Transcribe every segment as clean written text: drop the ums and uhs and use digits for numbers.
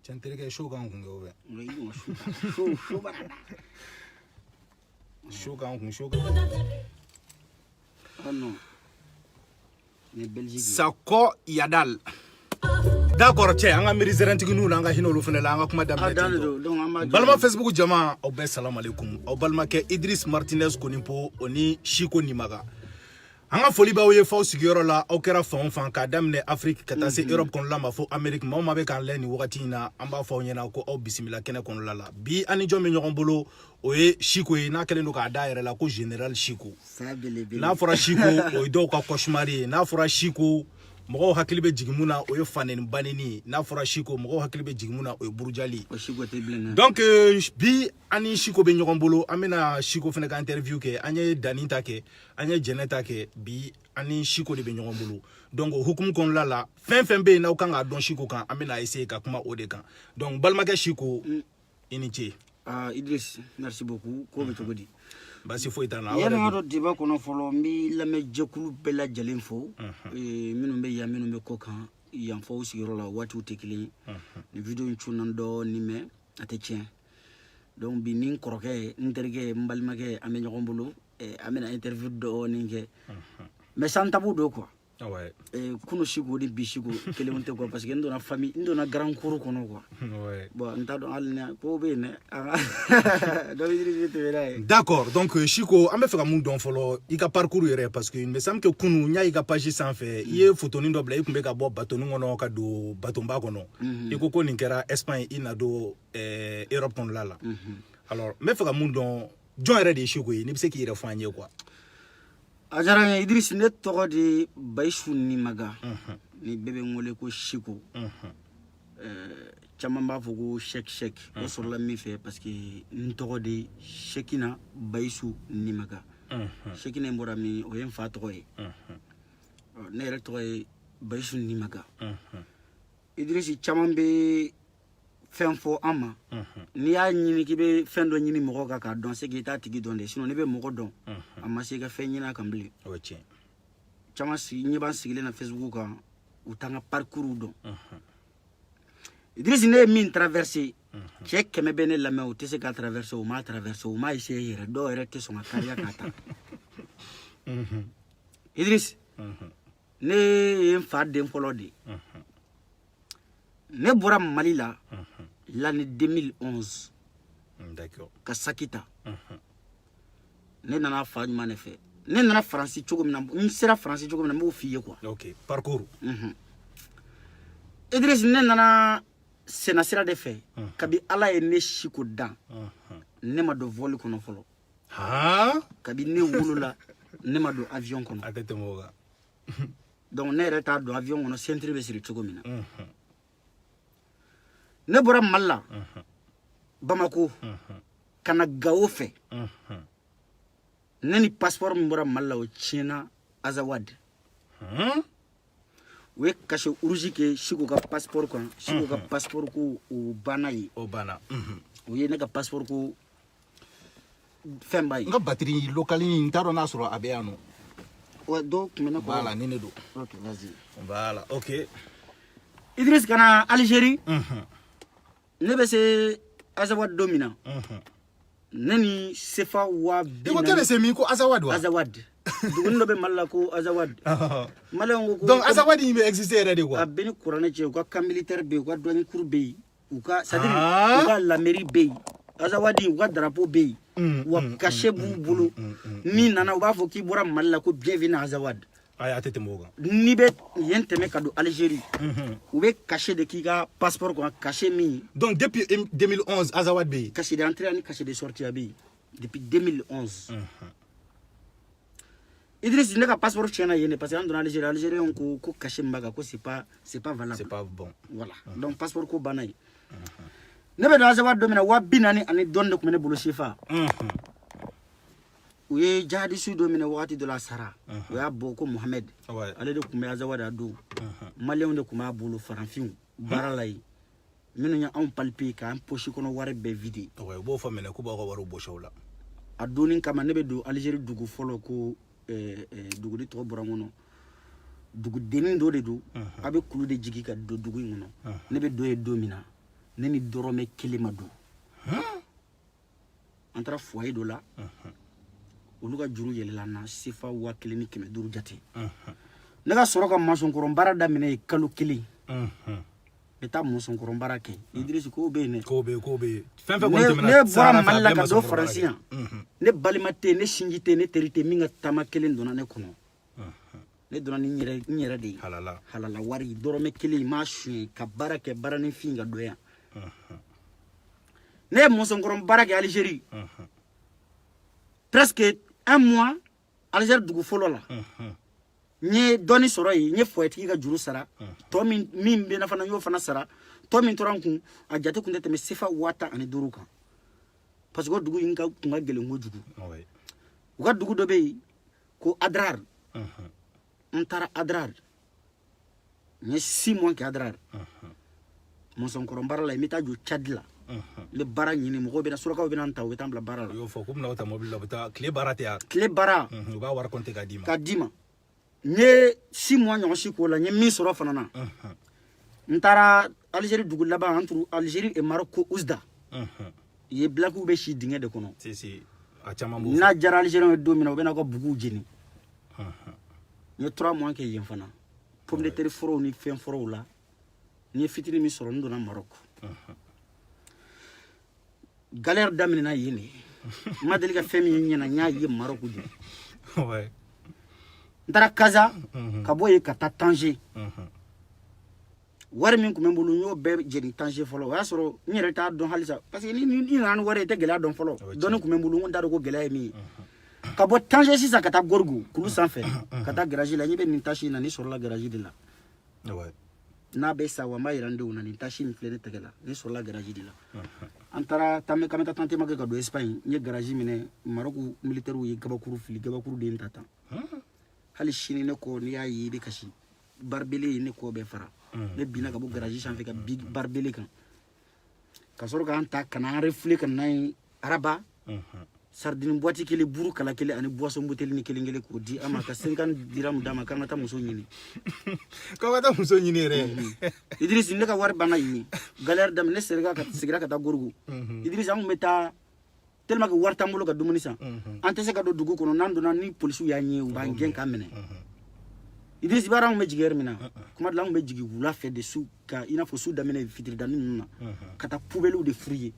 Chantereke shokan kungo be. Shokan kun shokan. Oh non. Les Belgiques. Sako Yadal. D'accord, tiens, on a mis les rentigous nous, on a hino le fenêtre, on a comment d'amener. Balma Facebook jama, au bel salam alaikum. Au balma ke Idriss Martinez konimpo, oni Chiko Nimaga. On a folie ba oye faux siguro la, au kera fond fan ka damne Afrique, katase Europe kon la ma fo Amérique, ma ma be kan leni wakati na, amba fo nyena ko au bisimila kene kon la la. Bi ani jo menyon bolo, oye Chiko na kele no ka daire la ko général Chiko. Na fora Chiko, oye do ka cauchemari, na fora Chiko. Moko hakili be jigimuna oyo fanen baneni na fora Chiko moko hakili be jigimuna oyo burujali donc bi ani Chiko be nyogon bolo amena Chiko fene ka interview ke anye danita ke anye jeneta ke bi ani Chiko de be nyogon bolo donc hukum kon lala fen be na kan ga don Chiko kan amena essayer ka kuma ode kan donc balma ke Chiko initié Idriss merci beaucoup ko be togodi basi fo itana yana do diba kono folo mi lame jekulu bela jalen fo minnu be ya minnu be ko kan yan fo sigiro la watu tekili ni video nchunan do ni me atechien donc bi nin koroke interge mbalmake ame nyogombulu amena interview do ninge mais sans tabou do quoi ouais kuno Chiko de Bichiko kele monte quoi parce que ndona famille ndona grand cour kono quoi ouais bon ntado alna ko be ne d'accord donc Chiko ambe feka mun don folo ika parcours yere parce que il me semble que kunu nya ika page sans fait ye photo ni do bla ikumbe ka bo bateau ngono ka do bateau ba kono ikoko ninkera Espagne ina do Europe kon lala alors me feka mun don John yere de Chiko ni bise ki yere fanye quoi Ajara Idriss ne togo de Baïchou Nimaga ni bébé ngole ko Chiko chamamba fogo chèque o sur la mi fait parce que ni togo de Chekina Baïchou Nimaga Chekina mbora mi o yen fa togo e ne re togo e Baïchou Nimaga Idriss chamambe fen fo ama ni ya nyini kibe fen do nyini mogo ka don se gita tigi don de sinon ne be mogo don ama se ga fen nyina kamble ok chama si nyiba sigile na Facebook ka utanga parcours don Idriss ne min traverser che keme bene la me o te se ka traverser o ma traverser o ma ise yere do yere te so ma carrière kata Idriss ne en fa den folo de ne bora Mali la l'année 2011 d'accord Kasakita ne nana fa nyuma ne fe ne nana France chogo mina ni sera France chogo mina mo fiye quoi ok parcours Idriss ne nana senasira de fe kabi ala e ne Chiko dan ne ma do vol kono folo kabi ne wulula ne ma do avion kono atete moga donc ne reta do avion kono centre be siri chogo mina ne bora Malla Bamako kana gawo fe nani passeport mbora Malla o China Azawad we kashe uruji ke Chiko ka passeport ko Chiko ka passeport ko o bana yi o bana o ye ne ka passeport ko femba yi nga batterie locale ni ntaro na soro abeano o do kumena ko voilà nene do ok vas-y voilà ok Idriss kana Algérie ne be se Azawad domina nani sefa wa bi ko kebe se mi ko Azawad wa Azawad dugundo be Malla ko Azawad Malango ko donc Azawad il existait already quoi abeni courant je ko ka militaire be ko douane cour be ou ka c'est à dire ko la mairie be Azawad ko drapeau be wa caché bu bulu ni nana ba fo ki bora Malla ko bienvenue Azawad aya tete moga ni be yenteme kado Algérie ou be caché de ki ga passeport ko caché mi donc depuis 2011 Azawad be caché d'entrée ni caché de sortie be depuis 2011 Idriss ne ka passeport chena yene parce que en Algérie Algérien ko caché mbaga ko c'est pas valable c'est pas bon voilà donc passeport ko banay ne be do Azawad domina wa binani ani donde ko mene bolo chifa uye jadi su domina wakati de la Sara ya boko Mohamed ale de kuma Azawad adu malien de kuma bolo faranfin baralay minu nya on palpi ka en pochi kono ware be vidi bo fa mene ko ba ko waro bo shawla adonin kama ne be do Algérie dugu folo ko dugu di to borangono dugu denin do de do abe kulu de jigi ka do dugu ngono ne be do e domina ne ni dɔrɔmɛ 1 ma don an taara foyer dɔ la olu ka juru yɛlɛla na sefa 1500 jate ne ka sɔrɔ ka maçonkɔrɔ baara daminɛ kalo 1 bɛ taa maçonkɔrɔ baara kɛ Idriss ko bɛ yen ko bɛ fɛn ne bɔra Mali la ka don Faransi yan ne balima tɛ ne sinji tɛ ne teri tɛ min ka taama 1 donna ne kɔnɔ ne donna ni n yɛrɛ de ye halala wari dɔrɔmɛ 1 m'a suɲɛ ka baara kɛ baara ni fin ka dɔ yan ne ye maçonkɔrɔ baara kɛ Algérie presque 1 mois Algérie dugu fɔlɔ la n ye dɔɔni sɔrɔ yen n ye foyer tigi ka juru sara tɔ min bɛ na fana n y'o fana sara tɔ min tora n kun a jate kun tɛ tɛmɛ sefa 15 kan parce que o dugu in kun ka gɛlɛn kojugu u ka dugu dɔ bɛ yen ko Adrar n taara Adrar n ye 6 mois kɛ Adrar maçonkɔrɔ baara la n bɛ taa jɔ Tchad la n bɛ baara ɲini mɔgɔw bɛ na surakaw bɛ na n ta u bɛ taa n bila baara la u y'o fɔ k'u bɛna aw ta mobili la u bɛ taa tile baara tɛ yan tile baara u b'a wari compter k'a d'i ma n ye 6 mois ɲɔgɔn si k'o la n ye min sɔrɔ fana na n taara Algérie dugu laban entre Algérie et Maroc ko Oujda ye blakiw bɛ si dingɛ de kɔnɔ a caman b'o n'a jara Algériens ye don min na u bɛ na ka buguw jeni n ye 3 mois kɛ yen fana pomme de terre forow ni fɛn forow la n ye fitini min sɔrɔ n donna Maroc galère daminɛna yen de n ma deli ka fɛn min ye ɲɛna n y'a ye Maroc de n taara Casa ka bɔ yen ka taa Tanger wari min kun bɛ n bolo n y'o bɛɛ jeni Tanger fɔlɔ o y'a sɔrɔ n yɛrɛ t'a dɔn halisa parce que ni nana ni wari ye i tɛ gɛlɛya dɔn fɔlɔ dɔɔni kun bɛ n bolo n ko n t'a dɔn ko gɛlɛya ye min ye ka bɔ Tanger sisan ka taa Gorgo kulu sanfɛ ka taa garage la n ɲɛ bɛ nin tâche in na ni sɔrɔla garage de la n'a bɛ sa wa n b'a yira n denw na nin tâche in filɛ ne tɛgɛ la ni sɔrɔla garage de la an taara k'an bɛ taa tantema kɛ ka don Espagne n ye garage minɛ Maroc militaires ye gabakuru fili gabakuru de ye n ta tan hali sini ne kɔ n'i y'a ye i bɛ kasi barbele ye ne kɔ bɛɛ fara ne binna ka bɔ garage sanfɛ ka bi barbele kan ka sɔrɔ k'an ta ka na an refile ka na ye Araba sardine boîte kelen buru kala kelen ani boisson bouteille ni kelen k'o di an ma ka 50 dirham d'a ma k'an ka taa muso ɲini k'aw ka taa muso ɲini yɛrɛ Idriss ne ka wari banna yen galère daminɛ ne segira ka taa Gorgo Idriss an kun bɛ taa tellement que wari t'an bolo ka dumuni san an tɛ se ka don dugu kɔnɔ n'an donna ni polisiw y'an ye u b'an gɛn k'an minɛ Idriss baara an kun bɛ jigin yɔrɔ min na kuma dɔ la an kun bɛ jigin wula fɛ de su ka i n'a fɔ su daminɛ fitiridanin ninnu na ka taa poubelles de f'u ye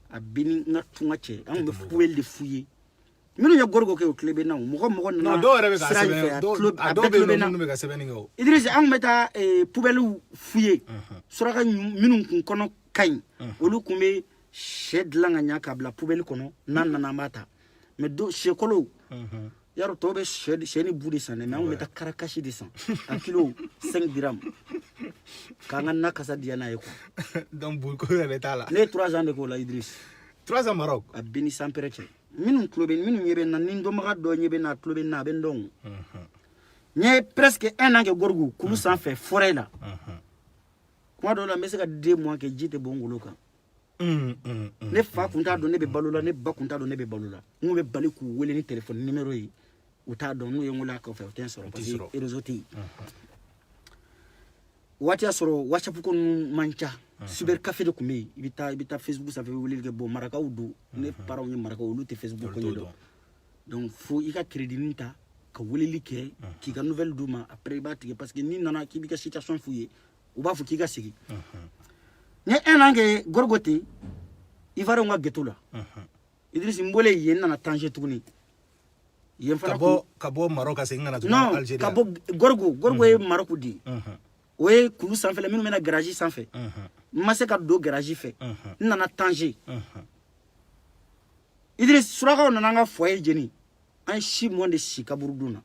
a bɛ ni n ka tunga cɛ an kun bɛ poubelle de f'u ye minnu ye Gorgo kɛ o tile bɛ na o mɔgɔ nana dɔw yɛrɛ bɛ ka sɛbɛn dɔw bɛ yen minnu bɛ ka sɛbɛnni kɛ o Idriss an kun bɛ taa poubelles f'u ye suraka minnu kun kɔnɔ ka ɲi olu kun bɛ sɛ dilan ka ɲa k'a bila poubelle kɔnɔ n'an nana an b'a ta mais sɛkolo yarɔ tɔw bɛ sɛ ni bu de san dɛ mais an kun bɛ taa karakasi de san a kilo 5 dirham k'an ka na kasa diya n'a ye quoi donc bu ko yɛrɛ t'a la ne ye 3 ans de k'o la Idriss 3 ans Maroc a bɛ ni sanpɛrɛ cɛ minnu tulo bɛ minnu ɲɛ bɛ na ni n dɔnbaga dɔ ɲɛ bɛ na a tulo bɛ na a bɛ n dɔn n ye presque 1 an kɛ Gorgo kulu sanfɛ forêt la kuma dɔw la n bɛ se ka 2 mois kɛ ji tɛ bɔ n golo kan ne fa kun t'a dɔn ne bɛ balo la ne ba kun t'a dɔn ne bɛ balo la n kun bɛ bali k'u wele ni téléphone numéro ye u t'a dɔn n'u ye n wele a kɔfɛ u tɛ n sɔrɔ parce que réseau tɛ yen waati y'a sɔrɔ WhatsApp ko ninnu man ca cyber café de kun bɛ yen i bɛ taa Facebook sanfɛ i bɛ weleli kɛ bon marakaw don ne parents ye marakaw olu tɛ Facebook ko ɲɛ dɔn donc fo i ka crédit ta ka weleli kɛ k'i ka nouvelle d'u ma après i b'a tigɛ parce que n'i nana k'i b'i ka situation f'u ye u b'a fɔ k'i ka segin n ye 1 an kɛ Gorgo ten Ivoiriens ka ghetto la Idriss n bɔlen yen n nana Tanger tuguni yen fana ka bɔ Maroc ka segin ka na tuguni Algérie ka bɔ Gorgo ye Maroc de ye o ye kulu sanfɛla minnu bɛna garage sanfɛ n ma se ka don garage fɛ n nana Tanger Idriss surakaw nana an ka foyer jeni an ye 6 mois de si kaburudon na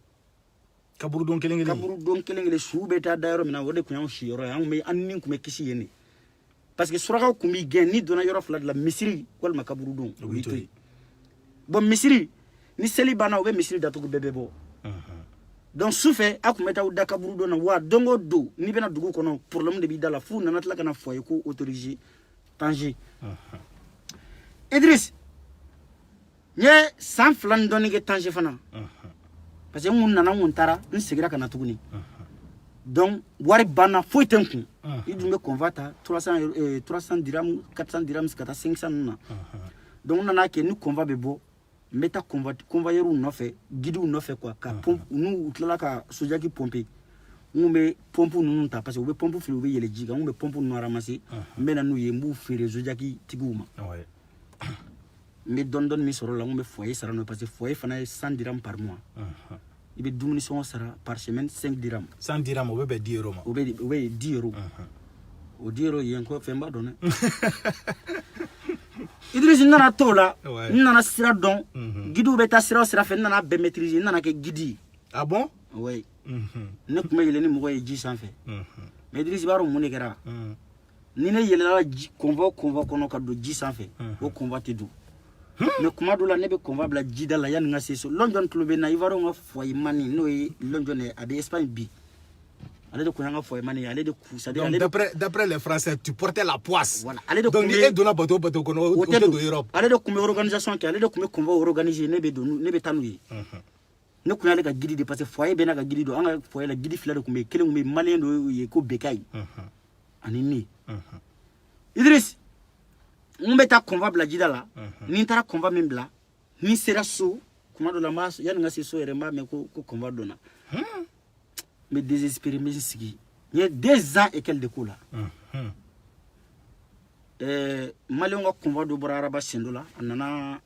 kaburudon kelen suw bɛ taa da yɔrɔ min na o de tun y'anw si yɔrɔ ye an ni kun bɛ kisi yen de parce que surakaw kun b'i gɛn n'i donna yɔrɔ 2 de la misiri walima kaburudon o b'i to yen bon misiri ni seli banna u bɛ misiri datugu bɛɛ bɛ bɔ donc sufɛ a kun bɛ taa da kaburudon na wa don o don n'i bɛna dugu kɔnɔ problème de b'i da la f'u nana tila ka na foyer ko autorisé Tanger Idriss n ye san 2 ni dɔɔni kɛ Tanger fana parce que n kun nana n kun taara n segira ka na tuguni donc wari banna foyi tɛ n kun i dun bɛ convoi ta 300 dirhams 400 dirhams ka taa 500 na donc n nana kɛ ni convoi bɛ bɔ n bɛ taa convoyeurs nɔfɛ guides nɔfɛ quoi ka pompe n'u tilala ka sojaki pomper n kun bɛ pompe ninnu ta parce que u bɛ pompe fili u bɛ yɛlɛ ji kan n kun bɛ pompe ninnu ramasser n bɛ na n'u ye n b'u feere sojaki tigiw ma n bɛ dɔɔni dɔɔni min sɔrɔ o la n kun bɛ foyer sara n'o ye parce que foyer fana ye 100 dirhams par mois i bɛ dumuni sɔngɔ sara par semaine 5 dirhams 100 dirhams o bɛ bɛn 10 euros ma o bɛ 10 euros o 10 euros yen ko fɛn b'a dɔn dɛ Idriss nana t'o la n nana sira dɔn guides bɛ taa sira o sira fɛ n nana bɛɛ maîtriser n nana kɛ guide ye ah bon oui ne tun bɛ yɛlɛ ni mɔgɔ ye ji sanfɛ mais Idriss b'a dɔn mun de kɛra ni ne yɛlɛla convoi kɔnɔ ka don ji sanfɛ o convoi tɛ don mais kuma dɔ la ne bɛ convoi bila jida la yanni n ka se so Lɔnjɔn tulo bɛ n na Ivoirien ka foyer mani n'o ye Lɔnjɔn ye a bɛ Espagne bi ale de kun y'an ka foyer mani ale de kun c'est à dire d'après les Français tu portais la poisse voilà ale de donc ni e donna bateau kɔnɔ o tɛ don Europe ale de kun bɛ organisation kɛ ale de kun bɛ convoi organiser ne bɛ taa n'u ye ne kun y'ale ka guide de parce que foyer bɛ n'a ka guide don an ka foyer la guide fila de kun bɛ yen kelen kun bɛ yen malien dɔ ye ko Bekayi ani ne Idriss n bɛ taa convoi bila jida la ni n taara convoi min bila ni sera so kuma dɔ la yanni n ka se so yɛrɛ n b'a mɛn ko convoi donna n bɛ désespéré n bɛ sigi n ye 2 ans et quelques de k'o la maliyɛnw ka convoi dɔ bɔra araba sen dɔ la a nana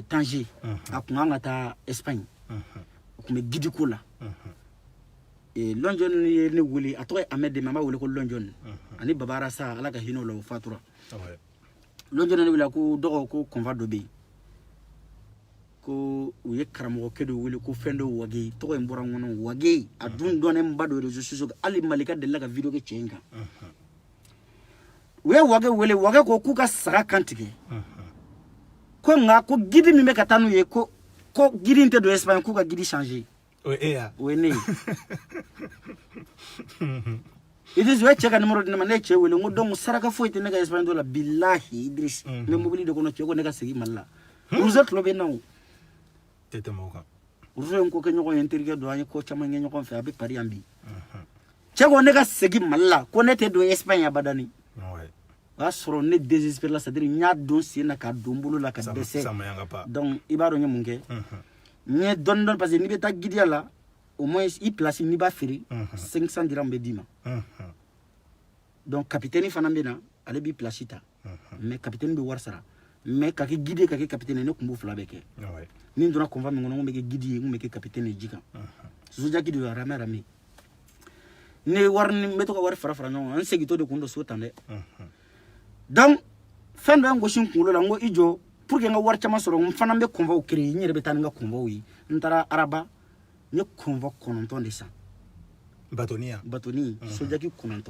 Tanger a kun kan ka taa Espagne o kun bɛ guide ko la Lɔnjɔn ye ne wele a tɔgɔ ye Ahmed Deme an b'a wele ko Lɔnjɔn ani Baba Arasa ala ka hinɛ o la o fatura Lɔnjɔn ne wele ko dɔgɔ ko convoi dɔ bɛ yen ko u ye karamɔgɔkɛ dɔ wele ko fɛn dɔ Wage tɔgɔ in bɔra n kɔnɔ Wage a dun dɔnnen ba dɔ réseaux sociaux kan hali Malika delila ka vidéo kɛ cɛ in kan u ye Wage wele Wage ko k'u ka saga kan tigɛ ko nka ko guide min bɛ ka taa n'u ye ko guide in tɛ don Espagne k'u ka guide changer o ye e ya o ye ne ye Idriss o ye cɛ ka numéro di ne ma ne ye cɛ wele n ko donc saraka foyi tɛ ne ka Espagne dɔ la bilahi Idriss n bɛ mobili de kɔnɔ cɛ ko ne ka segin Mali la Uruzo tulo bɛ n na o tɛ tɛmɛ o kan Uruzo ye n ko kɛ ɲɔgɔn ye n terikɛ dɔ an ye ko caman kɛ ɲɔgɔn fɛ a bɛ Paris yan bi cɛ ko ne ka segin Mali la ko ne tɛ don Espagne abadani o y'a sɔrɔ ne désespéré la c'est-à-dire n y'a don sen na ka don n bolo la ka dɛsɛ donc i b'a dɔn n ye mun kɛ n ye dɔɔni dɔɔni parce que n'i bɛ taa guidiya la au moins i place n'i b'a feere 500 dirhams bɛ d'i ma donc capitaine fana bɛ na ale b'i place ta mais capitaine bɛ wari sara mais ka kɛ guide ka kɛ capitaine ne tun b'o fila bɛɛ kɛ ni n donna convoi min kɔnɔ n kun bɛ kɛ guide ye n kun bɛ kɛ capitaine ye ji kan sojaki de don arame ne ye wari n bɛ to ka wari fara ɲɔgɔn kan n segintɔ de kun don so tan dɛ donc fɛn dɔ ye n gosi n kunkolo la n ko i jɔ pour que n ka wari caman sɔrɔ n fana bɛ convoi créer n yɛrɛ bɛ taa ni n ka convoi ye n taara araba n ye convoi 9 de san batoni sojaki 9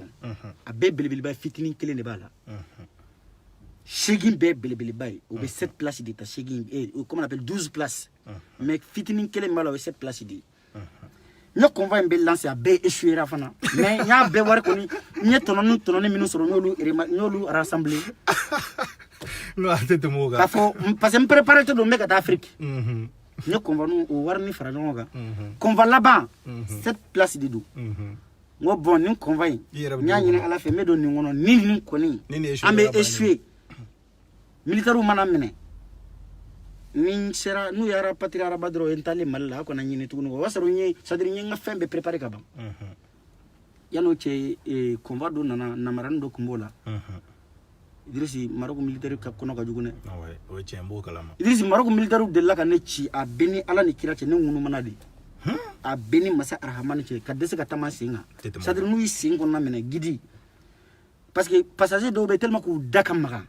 a bɛɛ belebeleba ye fitinin kelen de b'a la segin bɛɛ belebeleba ye o bɛ 7 places de ta segin comme on appelle 12 places mais fitinin kelen b'a la o ye 7 places de ye n ye convoi in bɛ lancer a bɛɛ échoué fana mais n y'a bɛɛ wari kɔni n ye tɔnɔni minnu sɔrɔ n y'olu rassembler non a tɛ tɛmɛ o kan k'a fɔ parce que n préparé tɛ don n bɛ ka taa Afrique n ye convoi o wari ni fara ɲɔgɔn kan convoi laban 7 places de don n ko bon nin convoi in n y'a ɲini ala fɛ n bɛ don nin kɔnɔ ni nin kɔni an bɛ échoué militaires mana minɛ ni sera n'u y'a rapatrié araba dɔrɔn o ye n taalen Mali la a kana ɲini tuguni o b'a sɔrɔ n ye c'est-à-dire n ye n ka fɛn bɛɛ préparé ka ban yan'o cɛ convoi dɔ nana namarani dɔ tun b'o la Idriss Maroc militaire ka kɔnɔ ka jugu dɛ o ye tiɲɛ n b'o kalama Idriss Maroc militaire delila ka ne ci a bɛ ni ala ni kira cɛ ne ŋunumana de a bɛ ni masa arahamani cɛ ka dɛsɛ ka taama sen kan c'est-à-dire n'u y'i sen kɔnɔna minɛ guide parce que passager dɔw bɛ tellement k'u da ka magan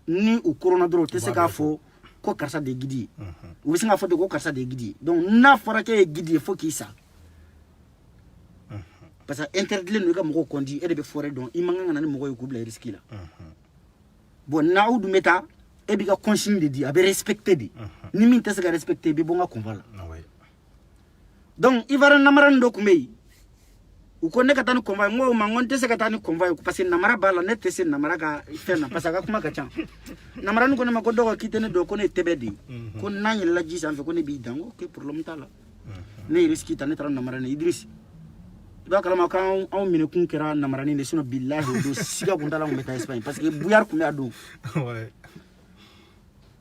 ni u koronna dɔrɔn u tɛ se k'a fɔ ko karisa de ye guide ye u bɛ se k'a fɔ de ko karisa de ye guide ye donc n'a fɔra k'e ye guide ye fo k'i sa parce que interdit don i ka mɔgɔw kɔnti e de bɛ forêt dɔn i man kan ka na ni mɔgɔ ye k'u bila risque la bon n'aw dun bɛ taa e b'i ka consigne de di a bɛ respecté de ni min tɛ se ka respecté i bɛ bɔ n ka convoi la donc Ivoirien namarani dɔ tun bɛ yen u ko ne ka taa ni convoi n ko o ma n ko n tɛ se ka taa ni convoi ye parce que namara b'a la ne tɛ se namara ka fɛn na parce que a ka kuma ka ca namarani ko ne ma ko dɔgɔ k'i tɛ ne dɔn ko ne ye tɛbɛ de ye ko n'an yɛlɛla ji sanfɛ ko ne b'i dan n ko ok problème t'a la ne ye risque ta ne taara namarani Idriss ba kalama kan anw mine kun kɛra namarani de sinon billahi o do siga kun tala mun bɛ taa Espagne parce que buyar kun bɛ a don ouais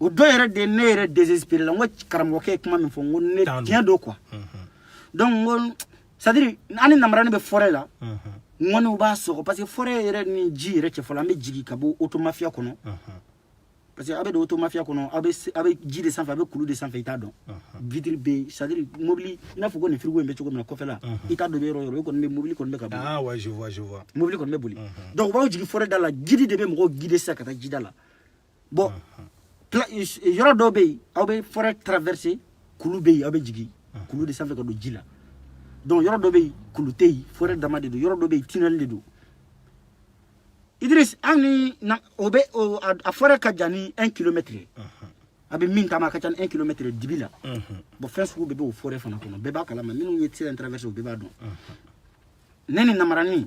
o dɔ yɛrɛ de ne yɛrɛ désespéré la n ko karamɔgɔkɛ kuma min fɔ n ko ne tiɲɛ do quoi donc n ko c'est à dire ani namarani bɛ forêt la n ko n'u b'a sɔgɔ parce que forêt yɛrɛ ni ji yɛrɛ cɛ fɔlɔ an bɛ jigin ka bɔ automafia kɔnɔ parce que a bɛ don automafia kɔnɔ a bɛ ji de sanfɛ a bɛ kulu de sanfɛ i t'a dɔn vitre bɛ c'est à dire mobili i n'a fɔ ko nin frigo in bɛ cogo min na kɔfɛla i t'a dɔn bɛ yɔrɔ o yɔrɔ i kɔni bɛ mobili kɔni bɛ ka boli ah ouais je vois mobili kɔni bɛ boli donc u b'aw jigin forêt da la jidi de bɛ mɔgɔw guider sisan ka taa jida la bon yɔrɔ dɔw bɛ yen aw bɛ forêt traverser kulu bɛ yen aw bɛ jigin kulu de sanfɛ ka don ji la donc yɔrɔ dɔ bɛ yen kulu tɛ yen forêt dama de don yɔrɔ dɔ bɛ yen tunnel de don Idriss an ni o bɛ a forêt ka jan ni 1 kilomètre a bɛ min kama a ka ca ni 1 kilomètre dibi la bon fɛn sugu bɛɛ bɛ o forêt fana kɔnɔ bɛɛ b'a kalama minnu ye terrain traverser o bɛɛ b'a dɔn ne ni namarani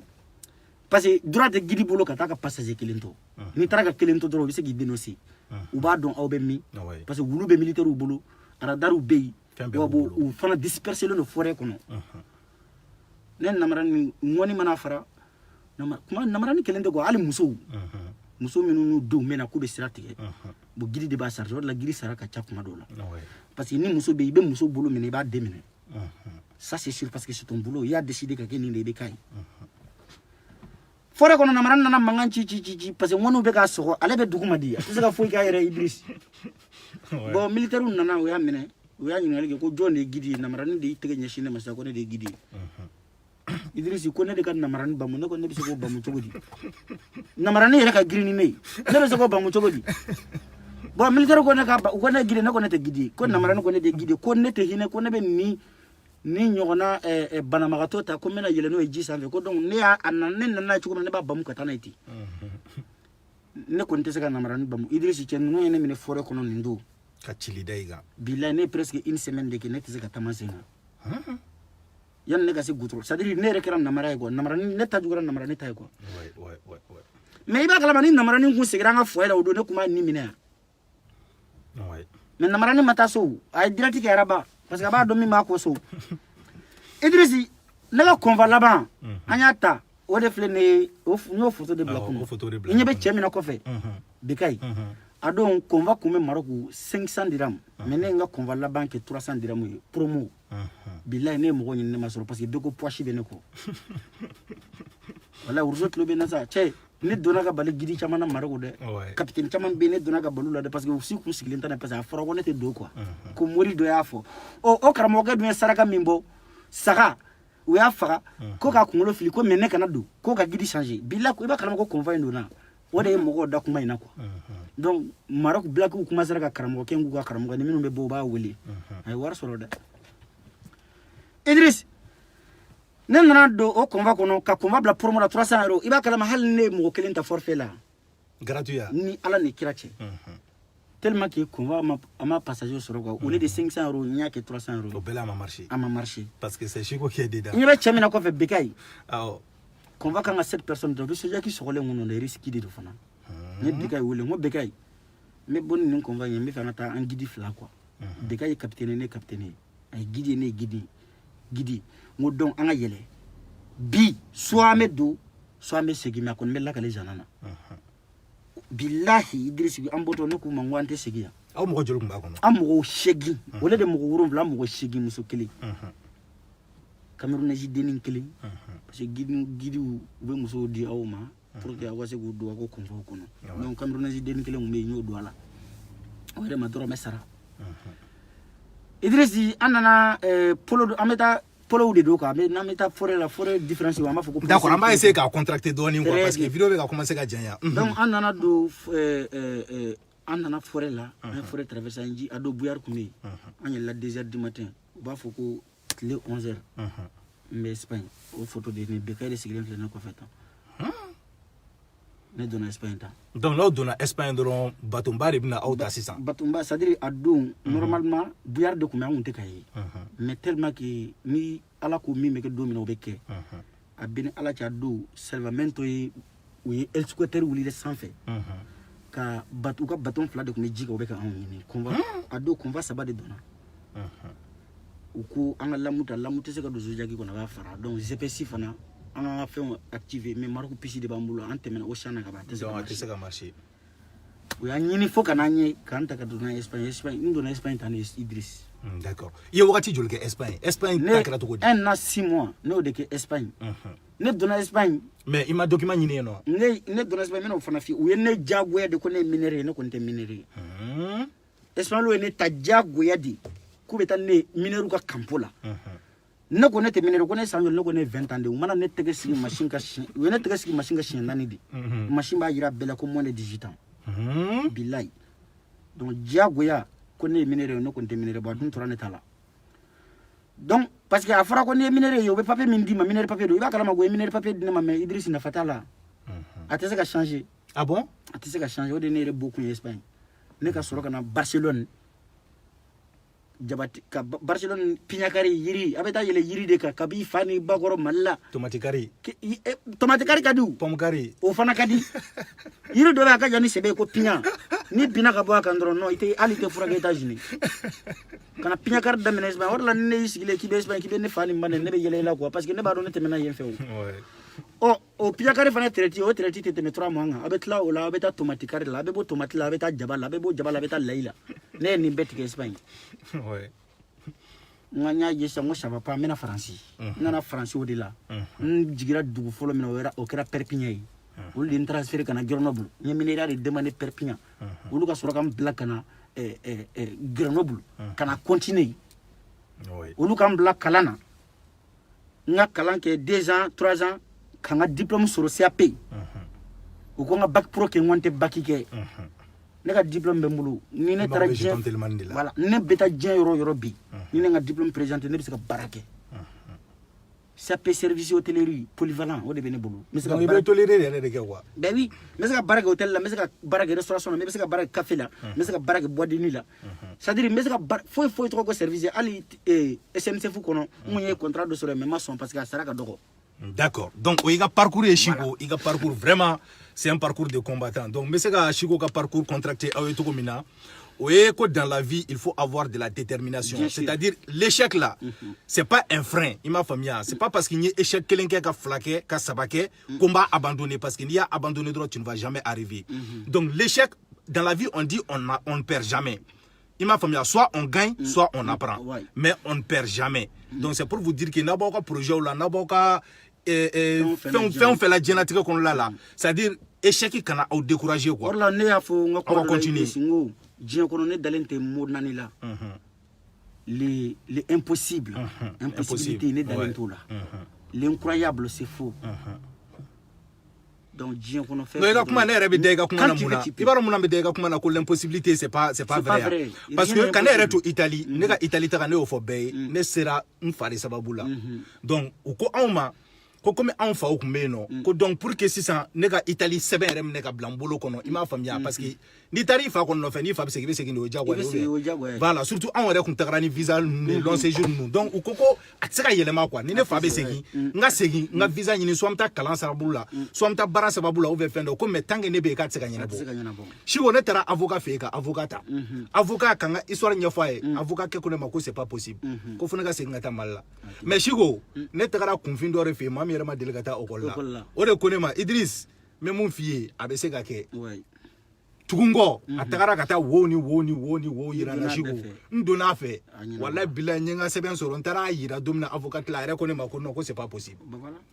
parce que droit de guidi bolo ka taa ka passager kelen to n'i taara ka kelen to dɔrɔn u bɛ se k'i dénoncer u b'a dɔn aw bɛ min parce que wulu bɛ militaires bolo radars bɛ yen u fana disperser len don forêt kɔnɔ ne namarani ŋɔni mana fara kuma namarani kelen tɛ quoi hali musow muso minnu n'u denw mɛnna k'u bɛ sira tigɛ bon gidi de b'a sara o de la gidi sara ka ca kuma dɔw la parce que ni muso bɛ yen i bɛ muso bolo minɛ i b'a den minɛ ça c'est sûr parce que c'est ton boulot i y'a décidé ka kɛ nin de i bɛ k'a ye forêt kɔnɔ namarani nana mankan ci parce que ŋɔniw bɛ k'a sɔgɔ ale bɛ dugu ma di a tɛ se ka foyi k'a yɛrɛ Idriss bon militaires nana o y'a minɛ u y'a ɲininkali kɛ ko jɔn de ye gidi ye namarani de y'i tɛgɛ ɲɛsin ne ma sisan ko ne de ye gidi ye Idriss ko ne de ka namarani bamu ne ko ne bɛ se k'o bamu cogo di namarani yɛrɛ ka girin ni ne ye ne bɛ se k'o bamu cogo di bon militaire ko ne ka ko ne gidi ne ko ne tɛ gidi ye ko namarani ko ne de gidi ko ne tɛ hinɛ ko ne bɛ ni ɲɔgɔnna banabagatɔ ta ko n bɛna yɛlɛ n'o ye ji sanfɛ ko donc ne nana cogo min na ne b'a bamu ka taa n'a ye ten ne kɔni tɛ se ka namarani bamu Idriss cɛ ninnu ye ne minɛ forêt kɔnɔ nin don ka cili da i kan bilahi ne ye presque une semaine de kɛ ne tɛ se ka taama sen kan yanni ne ka se goudron c'est à dire ne yɛrɛ kɛra namara ye quoi namarani ne ta jugura namarani ta ye quoi mais i b'a kalama ni namarani kun segira an ka foyer la o don ne kun b'a ni minɛ yan mais namarani ma taa so a ye direct kɛ araba parce que a b'a dɔn min b'a kɔ so Idriss ne ka convoi laban an y'a ta o de filɛ nin ye n y'o photo de bila kunun i ɲɛ bɛ cɛ min na kɔfɛ Bekayi a don convoi kun bɛ Maroc 500 dirhams mais ne ye n ka convoi laban kɛ 300 dirhams ye promo bilahi ne ye mɔgɔ ɲini ne ma sɔrɔ parce que bɛɛ ko poche bɛ ne kɔ walahi Wourouzou tulo bɛ n na sa cɛ ne donna ka bali gidi caman na Maroc dɛ capitaine caman bɛ ne donna ka balo la dɛ parce que u si kun sigilen tɛ parce que a fɔra ko ne tɛ don quoi ko mori dɔ y'a fɔ o karamɔgɔkɛ dun ye saraka min bɔ saga u y'a faga ko k'a kunkolo fili ko mais ne kana don ko ka gidi changer bilahi i b'a kalama ko convoi in donna o de ye mɔgɔw da kuma in na quoi donc Maroc blakiw commencera ka karamɔgɔkɛ k'u ka karamɔgɔ ni minnu bɛ bɔ u b'a wele a ye wari sɔrɔ dɛ Idriss ne nana don o convoi kɔnɔ ka convoi bila promo la 300 euros i b'a kalama hali ne ye mɔgɔ kelen ta forfait la gratuit ni ala ni kira cɛ tellement que convoi a ma passager sɔrɔ quoi au lieu de 500 euros n y'a kɛ 300 euros o bɛɛ la a ma marché parce que c'est Chico qui est dedans n ɲɛ bɛ cɛ min na kɔfɛ Bekayi convoi kan ka 7 personnes dɔ o bɛ sojaki sɔgɔlen minnu na risque de don fana n ye Bekayi wele n ko Bekayi n bɛ bɔ ni nin convoi ye n bɛ fɛ an ka taa an guide 2 quoi Bekayi ye capitaine ne capitaine ye a ye guide ye ne ye guide n ko donc an ka yɛlɛ bi soit an bɛ don soit an bɛ segin mais a kɔni bɛ lakale zana na bilahi Idriss an bɔtɔ ne k'u ma n ko an tɛ segin yan aw mɔgɔ joli tun b'a kɔnɔ an mɔgɔ 8 o de mɔgɔ 7 an mɔgɔ 8 muso kelen Camerounaise denni kelen parce que guidiw u bɛ musow di aw ma pour que aw ka se k'u don aw ka convoi kɔnɔ donc Camerounaise denni kelen tun bɛ yen n y'o don a la o yɛrɛ ma dɔrɔmɛ sara Idriss an nana polo an bɛ taa polo de do quoi mais n'an bɛ taa forêt la forêt différence an b'a fɔ ko d'accord an b'a essayer k'a contracter dɔɔni quoi parce que vidéo bɛ ka commencer ka janya donc an nana don an nana forêt la an ye forêt traverser an ji a don bouillard kun bɛ yen an yɛlɛla 2 heures du matin u b'a fɔ ko tile 11 heures n bɛ Espagne o photo de ni Bekayi de sigilen filɛ ne kɔfɛ tan ne donna Espagne tan donc n'aw donna Espagne dɔrɔn batonba de bɛna aw ta sisan batonba c'est à dire a don normalement bouillard de kun bɛ an kun tɛ k'a ye mais tellement que ni ala ko min bɛ kɛ don min na o bɛ kɛ a bɛ ni ala cɛ a don salvamento ye u ye hélicoptère wulila sanfɛ ka u ka baton 2 de kun bɛ ji kan o bɛ ka anw ɲini convoi a don convoi 3 de donna u ko an ka lamu tɛ se ka don sojaki kɔnɔ a b'a fara donc GPC fana an ka fɛnw activer mais Maroc pisi de b'an bolo an tɛmɛna o champ na ka ban a tɛ se ka marcher u y'a ɲini fo ka n'an ye k'an ta ka don n'a ye Espagne n donna Espagne tan ni Idriss d'accord i ye wagati joli kɛ Espagne ta kɛra cogo di 1 an 6 mois ne y'o de kɛ Espagne ne donna Espagne mais i ma document ɲini yen nɔ ne donna Espagne n bɛna o fana f'i ye u ye ne diyagoya de ko ne ye mineur ye ne kɔni tɛ mineur ye Espagnol ye ne ta diyagoya de k'u bɛ taa ne mineur ka campo la ne ko ne tɛ mineur ko ne san joli ne ko ne ye 20 ans de u mana ne tɛgɛ sigi machine ka siɲɛ u ye ne tɛgɛ sigi machine ka siɲɛ 4 de machine b'a yira bɛɛ la ko moins de 18 ans bilayi donc diyagoya ko ne ye mineur ye ne kɔni tɛ mineur ye bon a dun tora ne ta la donc parce que a fɔra ko ne ye mineur ye o bɛ papier min d'i ma mineur papier don i b'a kalama ko ye mineur papier di ne ma mais Idriss nafa t'a la a tɛ se ka changer ah bon a tɛ se ka changer o de ne yɛrɛ bɔ kun ye Espagne ne ka sɔrɔ ka na Barcelone jabati ka Barcelone piɲakari yiri a bɛ taa yɛlɛ yiri de kan kabi fa ni ba kɔrɔ Mali la tomate kari ka di pomme kari o fana ka di yiri dɔ bɛ a ka jan ni sɛbɛ ko piɲa ni binna ka bɔ a kan dɔrɔn non hali tɛ furakɛ États-Unis kana piɲakari daminɛ Espagne o de la ni ne y'i sigilen k'i bɛ Espagne k'i bɛ ne fa ni ba ne bɛ yɛlɛ i la quoi parce que ne b'a dɔn ne tɛmɛna yen fɛ o o piɲakari fana traité o traité tɛ tɛmɛ 3 mois kan a bɛ tila o la a bɛ taa tomate kari la a bɛ bɔ tomate la a bɛ taa jaba la a bɛ bɔ jaba la a bɛ taa layi la ne ye nin bɛɛ tigɛ Espagne n y'a ye sisan n ko ça va pas n bɛna Faransi n nana Faransi o de la n jigira dugu fɔlɔ min na o kɛra Perpignan ye olu de n transféré ka na Grenoble n ye minera de demandé Perpignan olu ka sɔrɔ ka n bila ka na Grenoble ka na continuer olu ka n bila kalan na n ka kalan kɛ 2 ans 3 ans ka n ka diplôme sɔrɔ CAP u ko n ka bac pro kɛ n ko n tɛ bac kɛ ne ka diplôme bɛ n bolo ni ne taara diɲɛ voilà ne bɛ taa diɲɛ yɔrɔ o yɔrɔ bi ni ne ka diplôme présenté ne bɛ se ka baara kɛ CAP service hôtellerie polyvalent o de bɛ ne bolo n bɛ se ka baara toléré yɛrɛ de kɛ quoi ben oui n bɛ se ka baara kɛ hôtel la n bɛ se ka baara kɛ restauration la n bɛ se ka baara kɛ café la n bɛ se ka baara kɛ boîte de nuit la c'est à dire n bɛ se ka baara foyi foyi tɔgɔ ko service hali SNCF kɔnɔ n kun ye contrat dɔ sɔrɔ mais n ma sɔn parce que a sara ka dɔgɔ. D'accord. Donc, il a parcours et Chico, il a parcours vraiment, c'est un parcours de combattant. Donc, mais c'est que Chico a parcours contracté à Oetogomina. Oui, que dans la vie, il faut avoir de la détermination. C'est-à-dire, l'échec là, c'est pas un frein. Il m'a famille. C'est pas parce qu'il y a échec quelqu'un qui a flaqué, qui a sabaqué, qu'on va abandonner. Parce qu'il y a abandonné droit, tu ne vas jamais arriver. Donc, l'échec, dans la vie, on dit on ne perd jamais. Il m'a famille. Soit on gagne, soit on apprend. Mais on ne perd jamais. Donc, c'est pour vous dire qu'il n'y a pas de projet là, n'a pas on fait la génétique qu'on l'a là. C'est-à-dire, échec qui a découragé quoi. On va continuer. Les impossibles, impossibilités, l'incroyable, c'est faux. Donc, l'impossibilité, c'est pas vrai. Parce que quand on est en Italie, l'Italie ne sera une fois de sababoula. Donc, comme on fait au meno, donc pour que si ça n'est Italie c'est bien même n'est blambolo kono il m'a famille parce que l'Italie fa qu'on fait ni fa c'est que c'est qu'il voilà surtout on aurait qu'on visa long séjour nous donc au coco atsaka yelema quoi ni ne fa be segi nga visa ni so amta kalan sabula so amta bara sabula over fendo comme tangue ne be ka tsaka nyana bo shi on tara avocat fait ka avocat kanga histoire nya fa avocat ke ko ne mako c'est pas possible ko funa ka segi ngata malla mais shigo ne tara confindo refe ma ma delegata okola o de konema Idriss me mon fille abese ka ke tugungo atagara kata woni yira na shigo ndona fe wallahi billahi nyenga seben soro ntara yira domina avocat la reconnaît ko non ko c'est pas possible